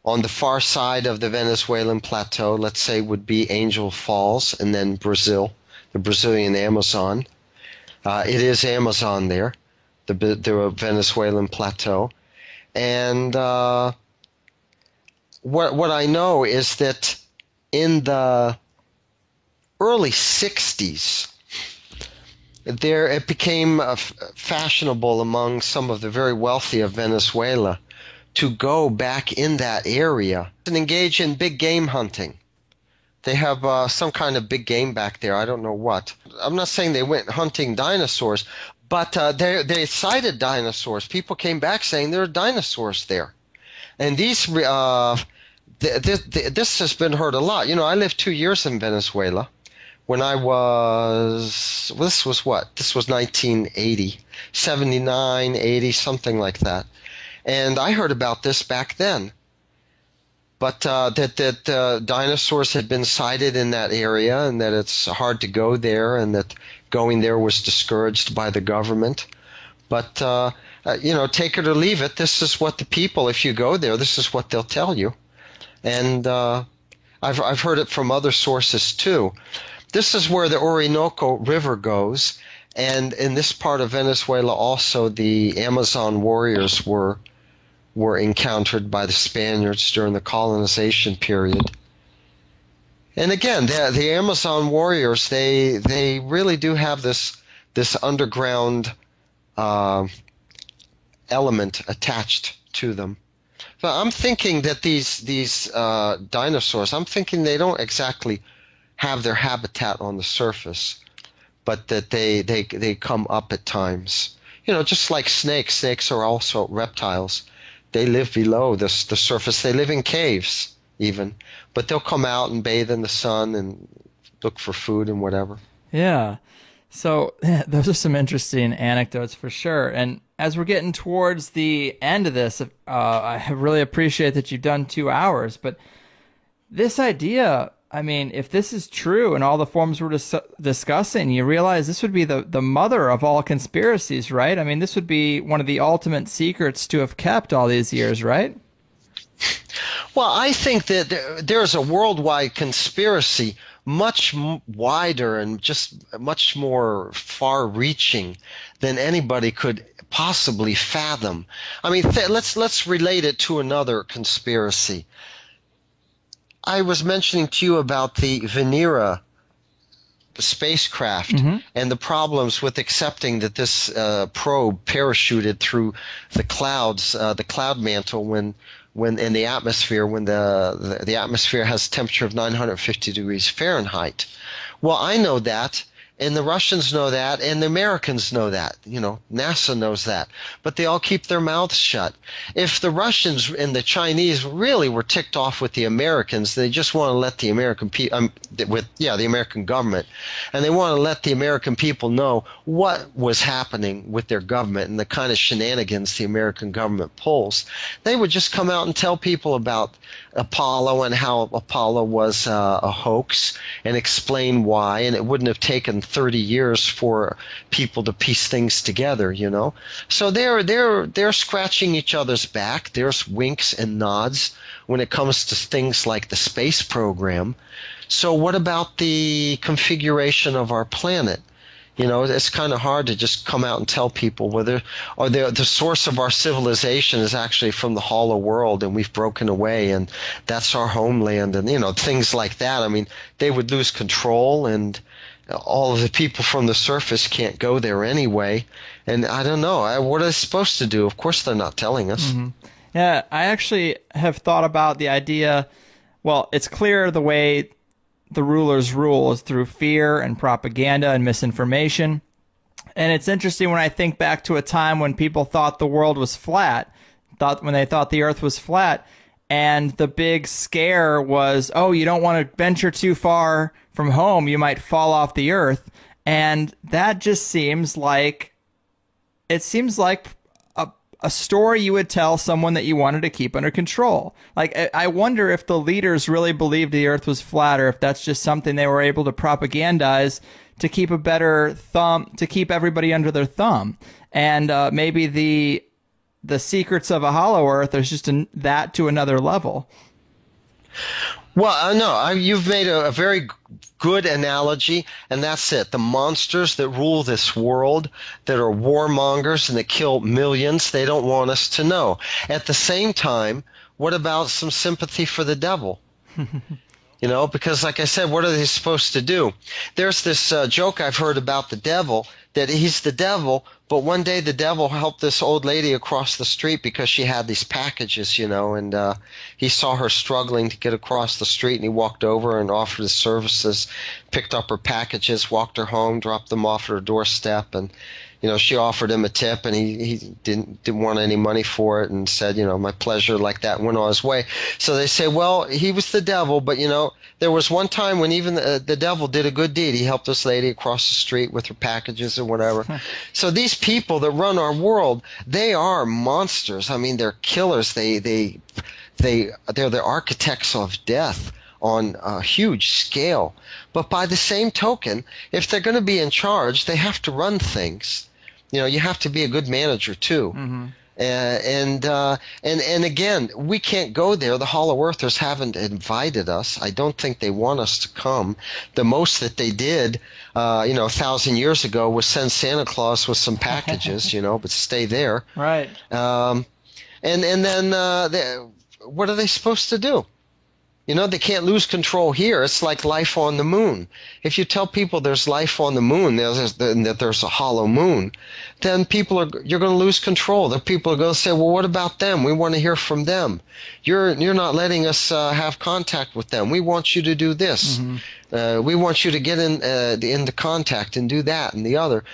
On the far side of the Venezuelan plateau, let's say, would be Angel Falls, and then Brazil, the Brazilian Amazon. It is Amazon there, the Venezuelan plateau. And what I know is that in the early 60s, it became fashionable among some of the very wealthy of Venezuela to go back in that area and engage in big game hunting. They have some kind of big game back there. I don't know what. I'm not saying they went hunting dinosaurs, but they sighted dinosaurs. People came back saying there are dinosaurs there. And these this has been heard a lot. You know, I lived 2 years in Venezuela. When I was, this was what? This was 1980, 79, 80, something like that. And I heard about this back then. But that dinosaurs had been sighted in that area, and that it's hard to go there, and that going there was discouraged by the government. But, you know, take it or leave it. This is what the people, if you go there, this is what they'll tell you. And I've heard it from other sources too. This is where the Orinoco River goes, and in this part of Venezuela also the Amazon warriors were encountered by the Spaniards during the colonization period. And again, the Amazon warriors, they really do have this underground element attached to them. So I'm thinking that these dinosaurs, I'm thinking they don't exactly have their habitat on the surface, but that they come up at times. You know, just like snakes. Snakes are also reptiles. They live below the surface. They live in caves even, but they'll come out and bathe in the sun and look for food and whatever. Yeah. So those are some interesting anecdotes for sure. And as we're getting towards the end of this, I really appreciate that you've done 2 hours. But this idea, I mean, if this is true and all the forms we're discussing, you realize this would be the mother of all conspiracies, right? I mean, this would be one of the ultimate secrets to have kept all these years, right? Well, I think that there's a worldwide conspiracy much wider and just much more far-reaching than anybody could possibly fathom. I mean, let's relate it to another conspiracy. I was mentioning to you about the Venera spacecraft and the problems with accepting that this probe parachuted through the clouds, the cloud mantle, when in the atmosphere, when the atmosphere has a temperature of 950 degrees Fahrenheit. Well, I know that, and the Russians know that, and the Americans know that. You know, NASA knows that. But they all keep their mouths shut. If the Russians and the Chinese really were ticked off with the Americans, they just want to let the American the American government, and they want to let the American people know what was happening with their government and the kind of shenanigans the American government pulls. They would just come out and tell people about Apollo and how Apollo was a hoax and explain why, and it wouldn't have taken 30 years for people to piece things together, you know. So they're scratching each other's back. There's winks and nods when it comes to things like the space program. So what about the configuration of our planet? You know, it's kind of hard to just come out and tell people whether or the source of our civilization is actually from the hollow world and we've broken away and that's our homeland, and, you know, things like that. I mean, they would lose control, and all of the people from the surface can't go there anyway. And I don't know. What are they supposed to do? Of course they're not telling us. Mm-hmm. Yeah, I actually have thought about the idea. Well, it's clear the way the rulers rule is through fear and propaganda and misinformation. And it's interesting when I think back to a time when people thought the world was flat, when they thought the earth was flat, and the big scare was, oh, you don't want to venture too far from home, you might fall off the earth. And that just seems like a story you would tell someone that you wanted to keep under control. Like, I wonder if the leaders really believed the earth was flat, or if that's just something they were able to propagandize to keep a better thumb, to keep everybody under their thumb. And maybe the secrets of a hollow earth is just that to another level. Well, no, you've made a very good analogy, and that's it. The monsters that rule this world, that are warmongers and that kill millions, they don't want us to know. At the same time, what about some sympathy for the devil? You know, because like I said, what are they supposed to do? There's this joke I've heard about the devil, that he's the devil, but one day the devil helped this old lady across the street because she had these packages, you know, and he saw her struggling to get across the street, and he walked over and offered his services, picked up her packages, walked her home, dropped them off at her doorstep, and you know, she offered him a tip, and he didn't want any money for it, and said, you know, my pleasure, like that, went on his way. So they say, well, he was the devil, but you know, there was one time when even the devil did a good deed. He helped this lady across the street with her packages or whatever. So these people that run our world, they are monsters. I mean, they're killers. They're the architects of death on a huge scale. But by the same token, if they're going to be in charge, they have to run things. You know, you have to be a good manager too. Mm-hmm. And again, we can't go there. The Hollow Earthers haven't invited us. I don't think they want us to come. The most that they did, 1,000 years ago, was send Santa Claus with some packages, you know, but stay there. Right. And then what are they supposed to do? You know, they can't lose control here. It's like life on the moon. If you tell people there's life on the moon, that there's a hollow moon, then you're going to lose control. The people are going to say, well, what about them? We want to hear from them. You're not letting us have contact with them. We want you to do this. Mm-hmm. We want you to get into contact and do that and the other.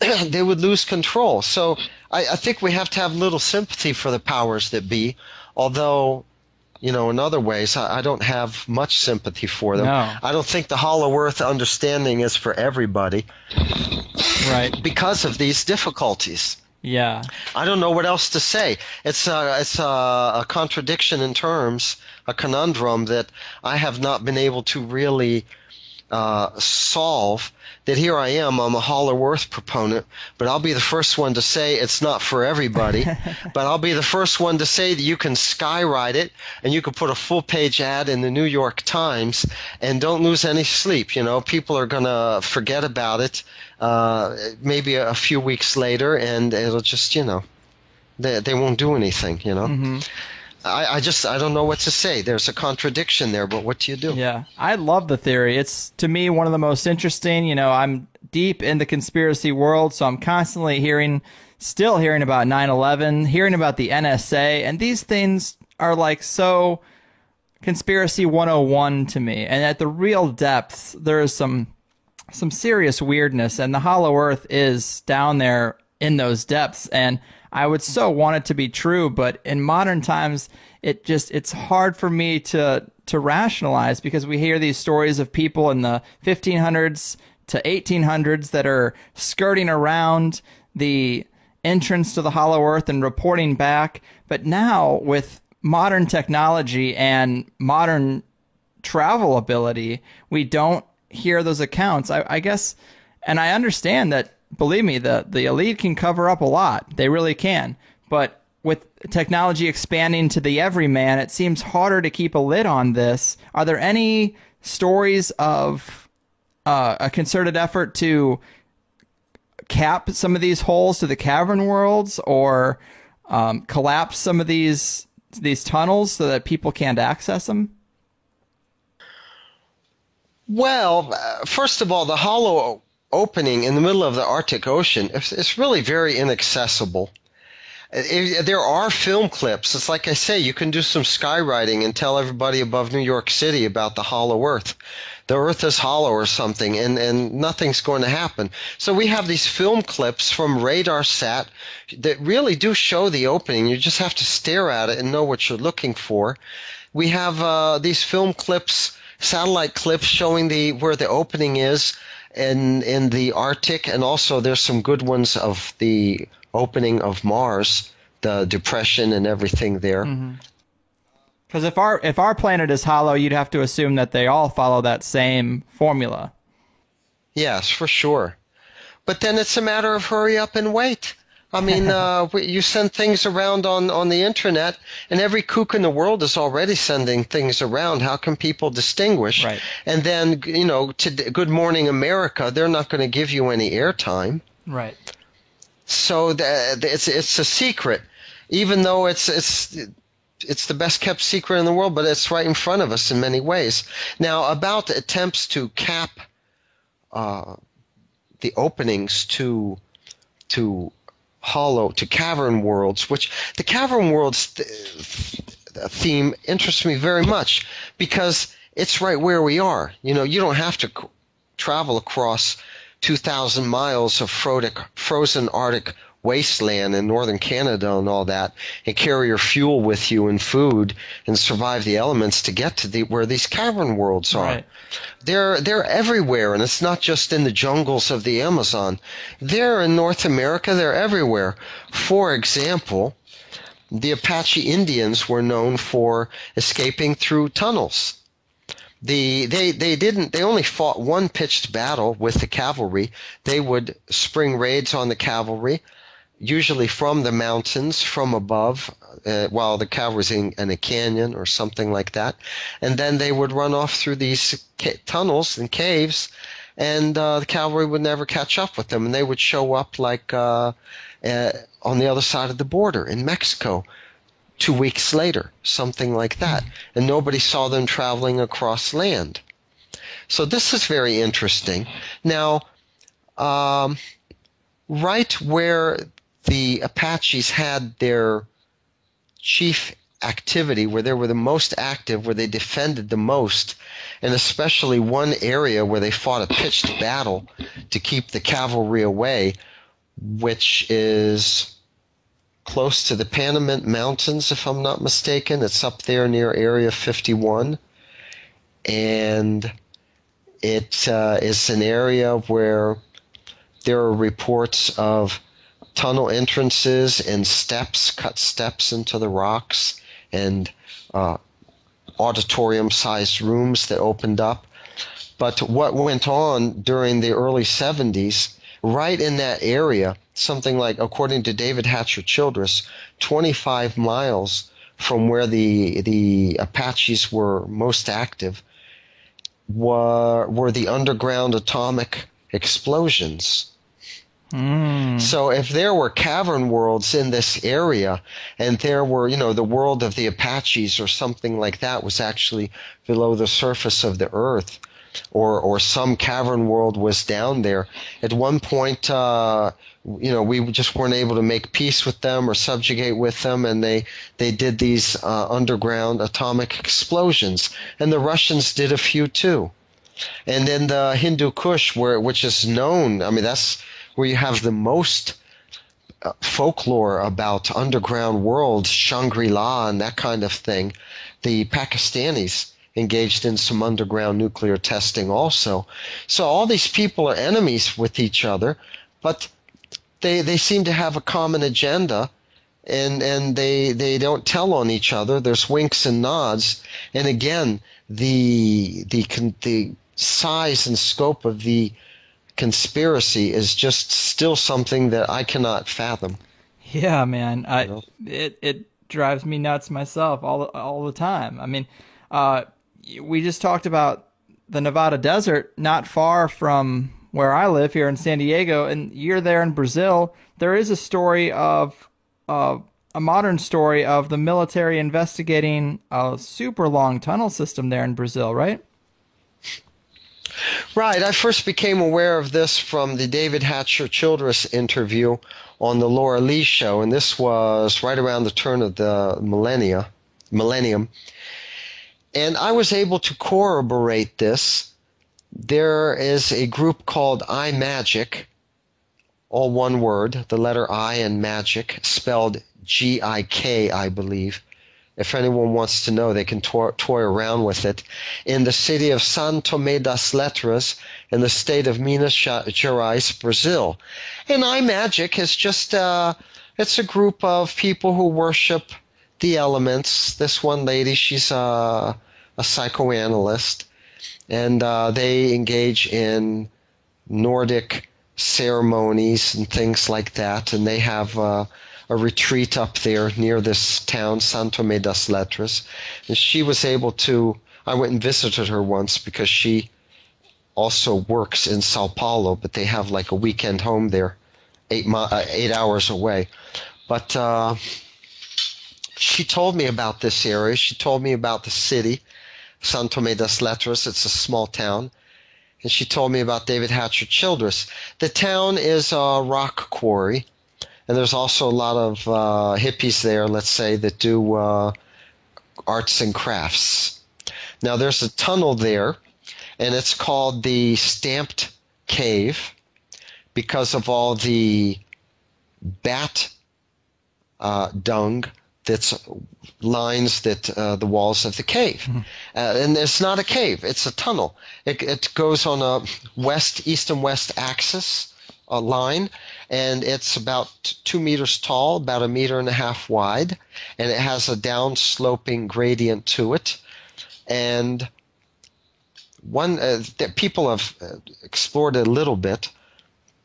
They would lose control. So I think we have to have little sympathy for the powers that be, although, you know, in other ways, I don't have much sympathy for them. No. I don't think the Hollow Earth understanding is for everybody. Right. Because of these difficulties. Yeah. I don't know what else to say. It's a contradiction in terms, a conundrum that I have not been able to really solve. That here I am, I'm a Hollow Earth proponent, but I'll be the first one to say it's not for everybody. But I'll be the first one to say that you can skywrite it, and you can put a full-page ad in the New York Times, and don't lose any sleep. You know, people are going to forget about it maybe a few weeks later, and it'll just, you know, they won't do anything, you know. Mm-hmm. I don't know what to say. There's a contradiction there, but what do you do? Yeah, I love the theory. It's, to me, one of the most interesting. You know, I'm deep in the conspiracy world, so I'm constantly still hearing about 9/11, hearing about the NSA, and these things are like so conspiracy 101 to me. And at the real depths, there is some serious weirdness, and the Hollow Earth is down there in those depths, and I would so want it to be true, but in modern times, it's hard for me to rationalize, because we hear these stories of people in the 1500s to 1800s that are skirting around the entrance to the Hollow Earth and reporting back. But now, with modern technology and modern travel ability, we don't hear those accounts. I guess, and I understand that. Believe me, the elite can cover up a lot. They really can. But with technology expanding to the everyman, it seems harder to keep a lid on this. Are there any stories of a concerted effort to cap some of these holes to the cavern worlds, or collapse some of these tunnels so that people can't access them? Well, first of all, the hollow opening in the middle of the Arctic Ocean, it's really very inaccessible. There are film clips. It's like I say, you can do some skywriting and tell everybody above New York City about the hollow Earth. The Earth is hollow or something, and nothing's going to happen. So we have these film clips from RadarSat that really do show the opening. You just have to stare at it and know what you're looking for. We have these film clips, satellite clips showing where the opening is in the Arctic, and also there's some good ones of the opening of Mars, the depression and everything there. Because if our planet is hollow, you'd have to assume that they all follow that same formula. Yes, for sure. But then it's a matter of hurry up and wait. I mean, you send things around on the internet, and every kook in the world is already sending things around. How can people distinguish? Right. And then, to Good Morning America, they're not going to give you any airtime. Right. So it's a secret, even though it's the best kept secret in the world, but it's right in front of us in many ways. Now, about attempts to cap the openings to cavern worlds, which the cavern worlds theme interests me very much because it's right where we are. You don't have to travel across 2,000 miles of frozen Arctic wasteland in northern Canada and all that, and carry your fuel with you and food and survive the elements to get to where these cavern worlds are. Right. They're everywhere, and it's not just in the jungles of the Amazon. They're in North America. They're everywhere. For example, the Apache Indians were known for escaping through tunnels. They only fought one pitched battle with the cavalry. They would spring raids on the cavalry, usually from the mountains, from above, while the cavalry's in a canyon or something like that. And then they would run off through these tunnels and caves, and the cavalry would never catch up with them. And they would show up like on the other side of the border in Mexico 2 weeks later, something like that. And nobody saw them traveling across land. So this is very interesting. Now, right where the Apaches had their chief activity, where they were the most active, where they defended the most, and especially one area where they fought a pitched battle to keep the cavalry away, which is close to the Panamint Mountains, if I'm not mistaken. It's up there near Area 51. And it is an area where there are reports of tunnel entrances and cut steps into the rocks, and auditorium-sized rooms that opened up. But what went on during the early 70s, right in that area, something like, according to David Hatcher Childress, 25 miles from where the Apaches were most active, were the underground atomic explosions. So if there were cavern worlds in this area, and there were, the world of the Apaches or something like that was actually below the surface of the earth, or some cavern world was down there, at one point, we just weren't able to make peace with them or subjugate with them, and they did these underground atomic explosions. And the Russians did a few too. And then the Hindu Kush, which is known, that's where you have the most folklore about underground worlds, Shangri-La and that kind of thing. The Pakistanis engaged in some underground nuclear testing also. So all these people are enemies with each other, but they seem to have a common agenda, and they don't tell on each other. There's winks and nods. And again, the size and scope of the conspiracy is just still something that I cannot fathom. Yeah, man. It drives me nuts myself all the time. We just talked about the Nevada desert, not far from where I live here in San Diego, and you're there in Brazil. There is a story of a modern story of the military investigating a super long tunnel system there in Brazil, right? Right. I first became aware of this from the David Hatcher Childress interview on the Laura Lee show, and this was right around the turn of the millennium. And I was able to corroborate this. There is a group called iMagic, all one word, the letter I and magic, spelled G-I-K, I believe. If anyone wants to know, they can toy around with it. In the city of São Tomé das Letras, in the state of Minas Gerais, Brazil. And iMagic is just, it's a group of people who worship the elements. This one lady, she's a psychoanalyst, and they engage in Nordic ceremonies and things like that, and they have a retreat up there near this town, São Tomé das Letras. And she was able to, I went and visited her once because she also works in Sao Paulo, but they have like a weekend home there, 8 hours away. But she told me about this area. She told me about the city, São Tomé das Letras. It's a small town. And she told me about David Hatcher Childress. The town is a rock quarry, and there's also a lot of hippies there, let's say, that do arts and crafts. Now, there's a tunnel there, and it's called the Stamped Cave because of all the bat dung that lines the walls of the cave. Mm-hmm. And it's not a cave, it's a tunnel. It goes on a east and west axis line, and it's about 2 meters tall, about 1.5 meters wide, and it has a down-sloping gradient to it. And people have explored it a little bit,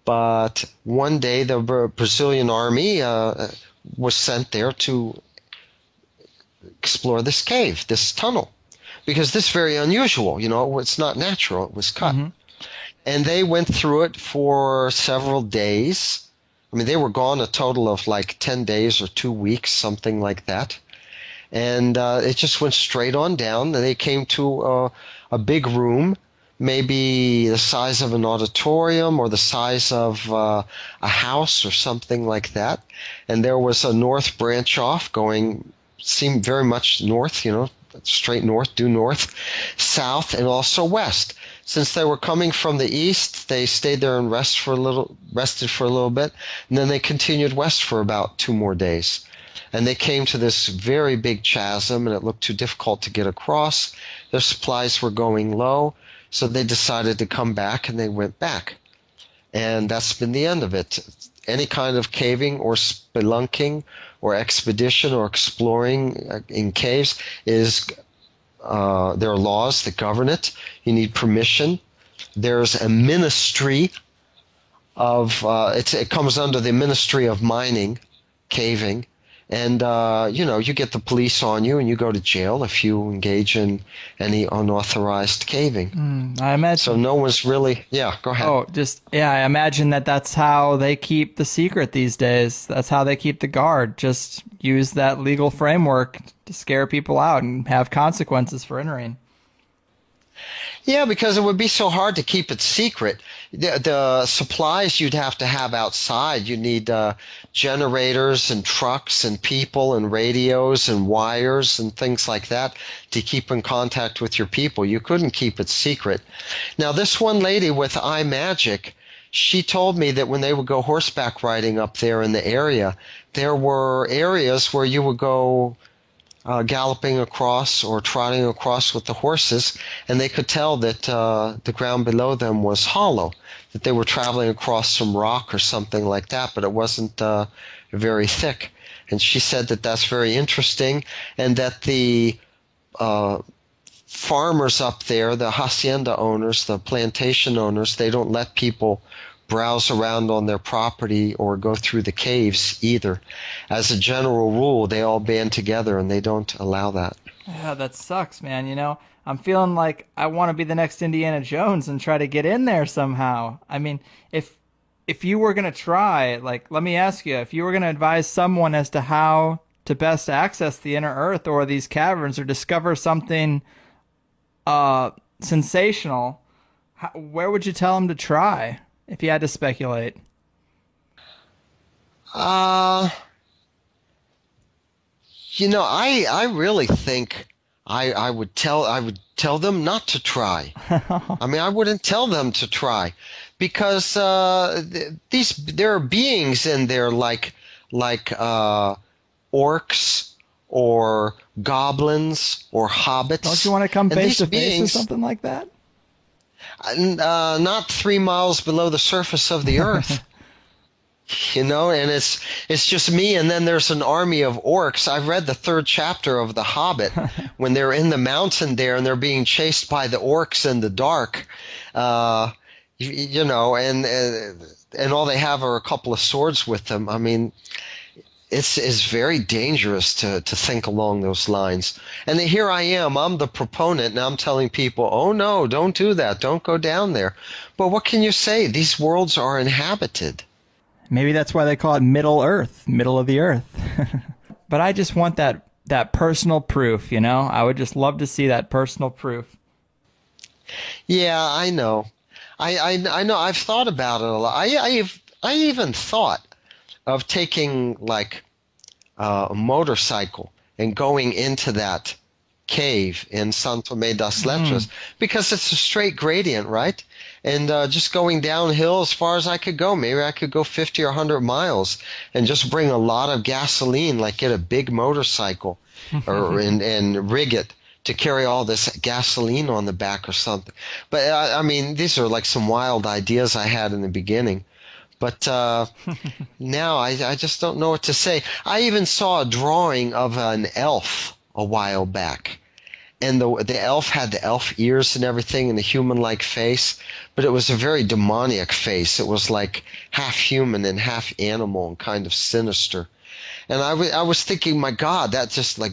but one day the Brazilian army was sent there to explore this cave, this tunnel, because this is very unusual. It's not natural. It was cut. Mm-hmm. And they went through it for several days. I mean, they were gone a total of like 10 days or 2 weeks, something like that. And it just went straight on down. And they came to a big room, maybe the size of an auditorium or the size of a house or something like that. And there was a north branch off seemed very much north, straight north, due north, south, and also west. Since they were coming from the east, they stayed there and rested for a little bit, and then they continued west for about 2 more days. And they came to this very big chasm, and it looked too difficult to get across. Their supplies were going low, so they decided to come back, and they went back. And that's been the end of it. Any kind of caving or spelunking or expedition or exploring in caves there are laws that govern it. You need permission. There's a ministry of it comes under the Ministry of Mining, caving, and you get the police on you and you go to jail if you engage in any unauthorized caving. I imagine. So no one's really. Yeah, go ahead. I imagine that's how they keep the secret these days. That's how they keep the guard. Just use that legal framework to scare people out and have consequences for entering. Yeah, because it would be so hard to keep it secret. The supplies you'd have to have outside. You need generators and trucks and people and radios and wires and things like that to keep in contact with your people. You couldn't keep it secret. Now, this one lady with iMagic, she told me that when they would go horseback riding up there in the area, there were areas where you would go galloping across or trotting across with the horses, and they could tell that the ground below them was hollow, that they were traveling across some rock or something like that, but it wasn't very thick. And she said that that's very interesting, and that the farmers up there, the hacienda owners, the plantation owners, they don't let people browse around on their property or go through the caves either. As a general rule, they all band together and they don't allow that. Yeah, that sucks, man. I'm feeling like I want to be the next Indiana Jones and try to get in there somehow. I mean, if you were going to try, let me ask you, if you were going to advise someone as to how to best access the inner earth or these caverns or discover something sensational, Where would you tell him to try if you had to speculate? Uh, I really think I would tell them not to try. I mean, I wouldn't tell them to try because there are beings in there like orcs or goblins or hobbits. Don't you want to come And face these to face with beings, something like that? not 3 miles below the surface of the earth. And it's just me, and then there's an army of orcs. I've read the 3rd chapter of The Hobbit when they're in the mountain there and they're being chased by the orcs in the dark, and all they have are a couple of swords with them. I mean, it's very dangerous to think along those lines. And here I am, I'm the proponent, and I'm telling people, oh no, don't do that, don't go down there. But what can you say? These worlds are inhabited. Maybe that's why they call it Middle Earth, middle of the earth. But I just want that personal proof, I would just love to see that personal proof. Yeah, I know. I know. I've thought about it a lot. I even thought of taking like a motorcycle and going into that cave in San Tomé das Letras because it's a straight gradient, right? And just going downhill as far as I could go. Maybe I could go 50 or 100 miles and just bring a lot of gasoline, like get a big motorcycle and rig it to carry all this gasoline on the back or something. But I mean, these are like some wild ideas I had in the beginning. But now I just don't know what to say. I even saw a drawing of an elf a while back. And the elf had the elf ears and everything and the human-like face, but it was a very demoniac face. It was like half human and half animal and kind of sinister. And I was thinking, my God, that just like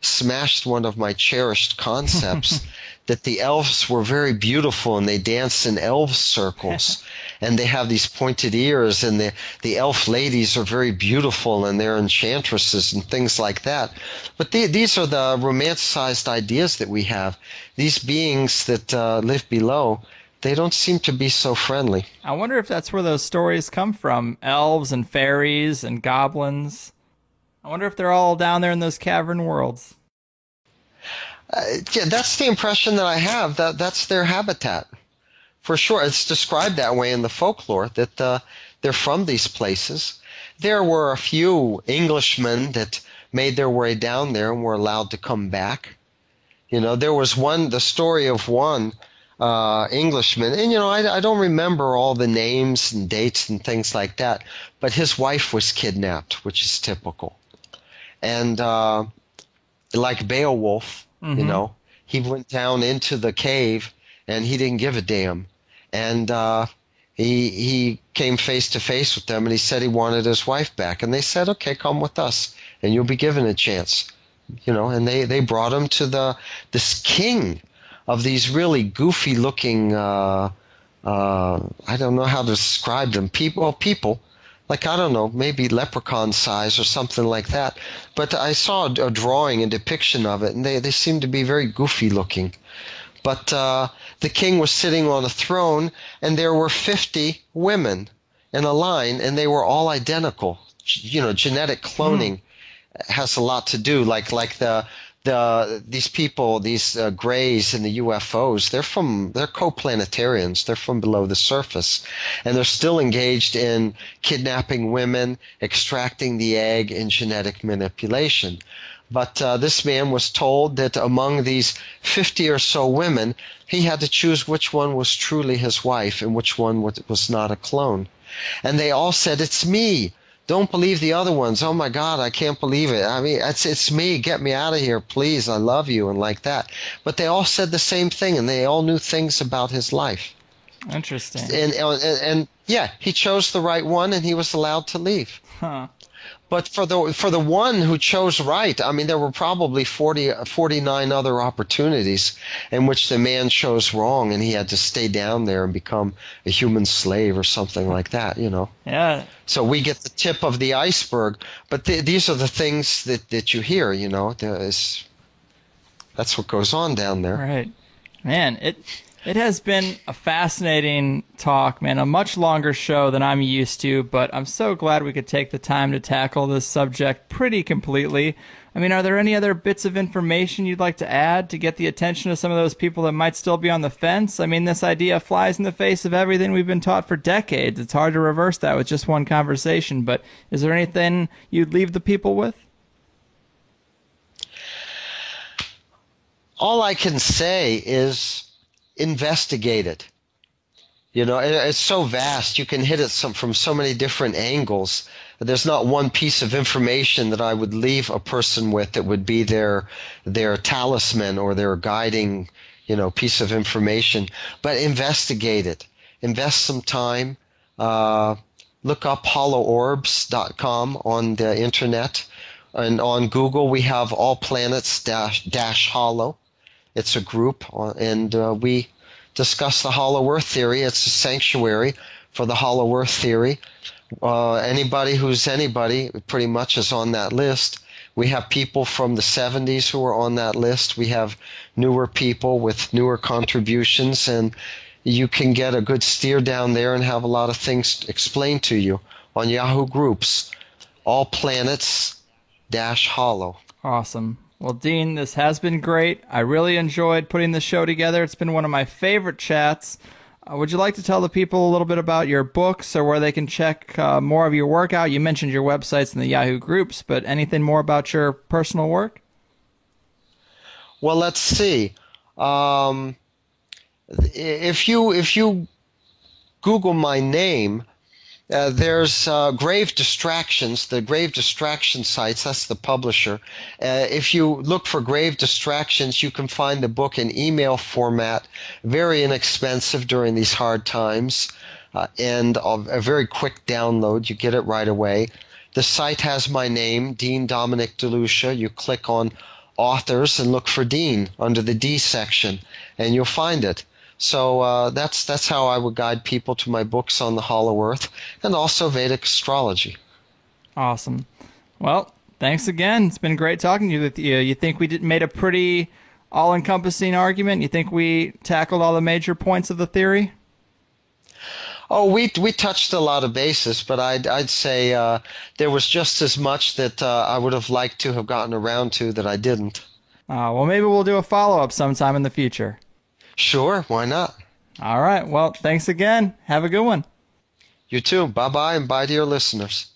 smashed one of my cherished concepts that the elves were very beautiful and they dance in elf circles and they have these pointed ears and the elf ladies are very beautiful and they're enchantresses and things like that. But these are the romanticized ideas that we have. These beings that live below, they don't seem to be so friendly. I wonder if that's where those stories come from. Elves and fairies and goblins. I wonder if they're all down there in those cavern worlds. Yeah, that's the impression that I have. That's their habitat. For sure. It's described that way in the folklore, that they're from these places. There were a few Englishmen that made their way down there and were allowed to come back. There was the story of one Englishman, and I don't remember all the names and dates and things like that, but his wife was kidnapped, which is typical. And like Beowulf, he went down into the cave and he didn't give a damn. And he came face to face with them and he said he wanted his wife back. And they said, okay, come with us and you'll be given a chance. And they brought him to this king of these really goofy looking, I don't know how to describe them, people, like, I don't know, maybe leprechaun size or something like that. But I saw a drawing, a depiction of it, and they seemed to be very goofy looking. But the king was sitting on a throne, and there were 50 women in a line, and they were all identical. Genetic cloning has a lot to do. Like these people, these Greys and the UFOs, they're coplanetarians. They're from below the surface, and they're still engaged in kidnapping women, extracting the egg, and genetic manipulation. But this man was told that among these 50 or so women, he had to choose which one was truly his wife and which one was not a clone. And they all said, "It's me. Don't believe the other ones. Oh my God, I can't believe it. I mean, it's me. Get me out of here, please. I love you," and like that. But they all said the same thing, and they all knew things about his life. Interesting. And yeah, he chose the right one, and he was allowed to leave. Huh. But for the one who chose right, I mean, there were probably 49 other opportunities in which the man chose wrong, and he had to stay down there and become a human slave or something like that, Yeah. So we get the tip of the iceberg, but these are the things that you hear, that's what goes on down there. Right. Man, It has been a fascinating talk, man, a much longer show than I'm used to, but I'm so glad we could take the time to tackle this subject pretty completely. I mean, are there any other bits of information you'd like to add to get the attention of some of those people that might still be on the fence? I mean, this idea flies in the face of everything we've been taught for decades. It's hard to reverse that with just one conversation, but is there anything you'd leave the people with? All I can say is investigate it. You know, it's so vast. You can hit it from so many different angles. There's not one piece of information that I would leave a person with that would be their talisman or their guiding, piece of information. But investigate it. Invest some time. Look up holloorbs.com on the internet. And on Google, we have All Planets dash Hollow. It's a group, and we discuss the Hollow Earth theory. It's a sanctuary for the Hollow Earth theory. Anybody who's anybody pretty much is on that list. We have people from the 70s who are on that list. We have newer people with newer contributions, and you can get a good steer down there and have a lot of things explained to you on Yahoo Groups. All Planets dash Hollow. Awesome. Well, Dean, this has been great. I really enjoyed putting this show together. It's been one of my favorite chats. Would you like to tell the people a little bit about your books or where they can check more of your work out? You mentioned your websites and the Yahoo Groups, but anything more about your personal work? Well, let's see. If you Google my name, there's Grave Distractions, the Grave Distraction sites, that's the publisher. If you look for Grave Distractions, you can find the book in email format, very inexpensive during these hard times, and a very quick download. You get it right away. The site has my name, Dean Dominic DeLucia. You click on Authors and look for Dean under the D section, and you'll find it. So that's how I would guide people to my books on the Hollow Earth and also Vedic astrology. Awesome. Well, thanks again. It's been great talking to you. You think we made a pretty all-encompassing argument? You think we tackled all the major points of the theory? Oh, we touched a lot of bases, but I'd say there was just as much that I would have liked to have gotten around to that I didn't. Well, maybe we'll do a follow-up sometime in the future. Sure, why not? All right. Well, thanks again. Have a good one. You too. Bye-bye, and bye to your listeners.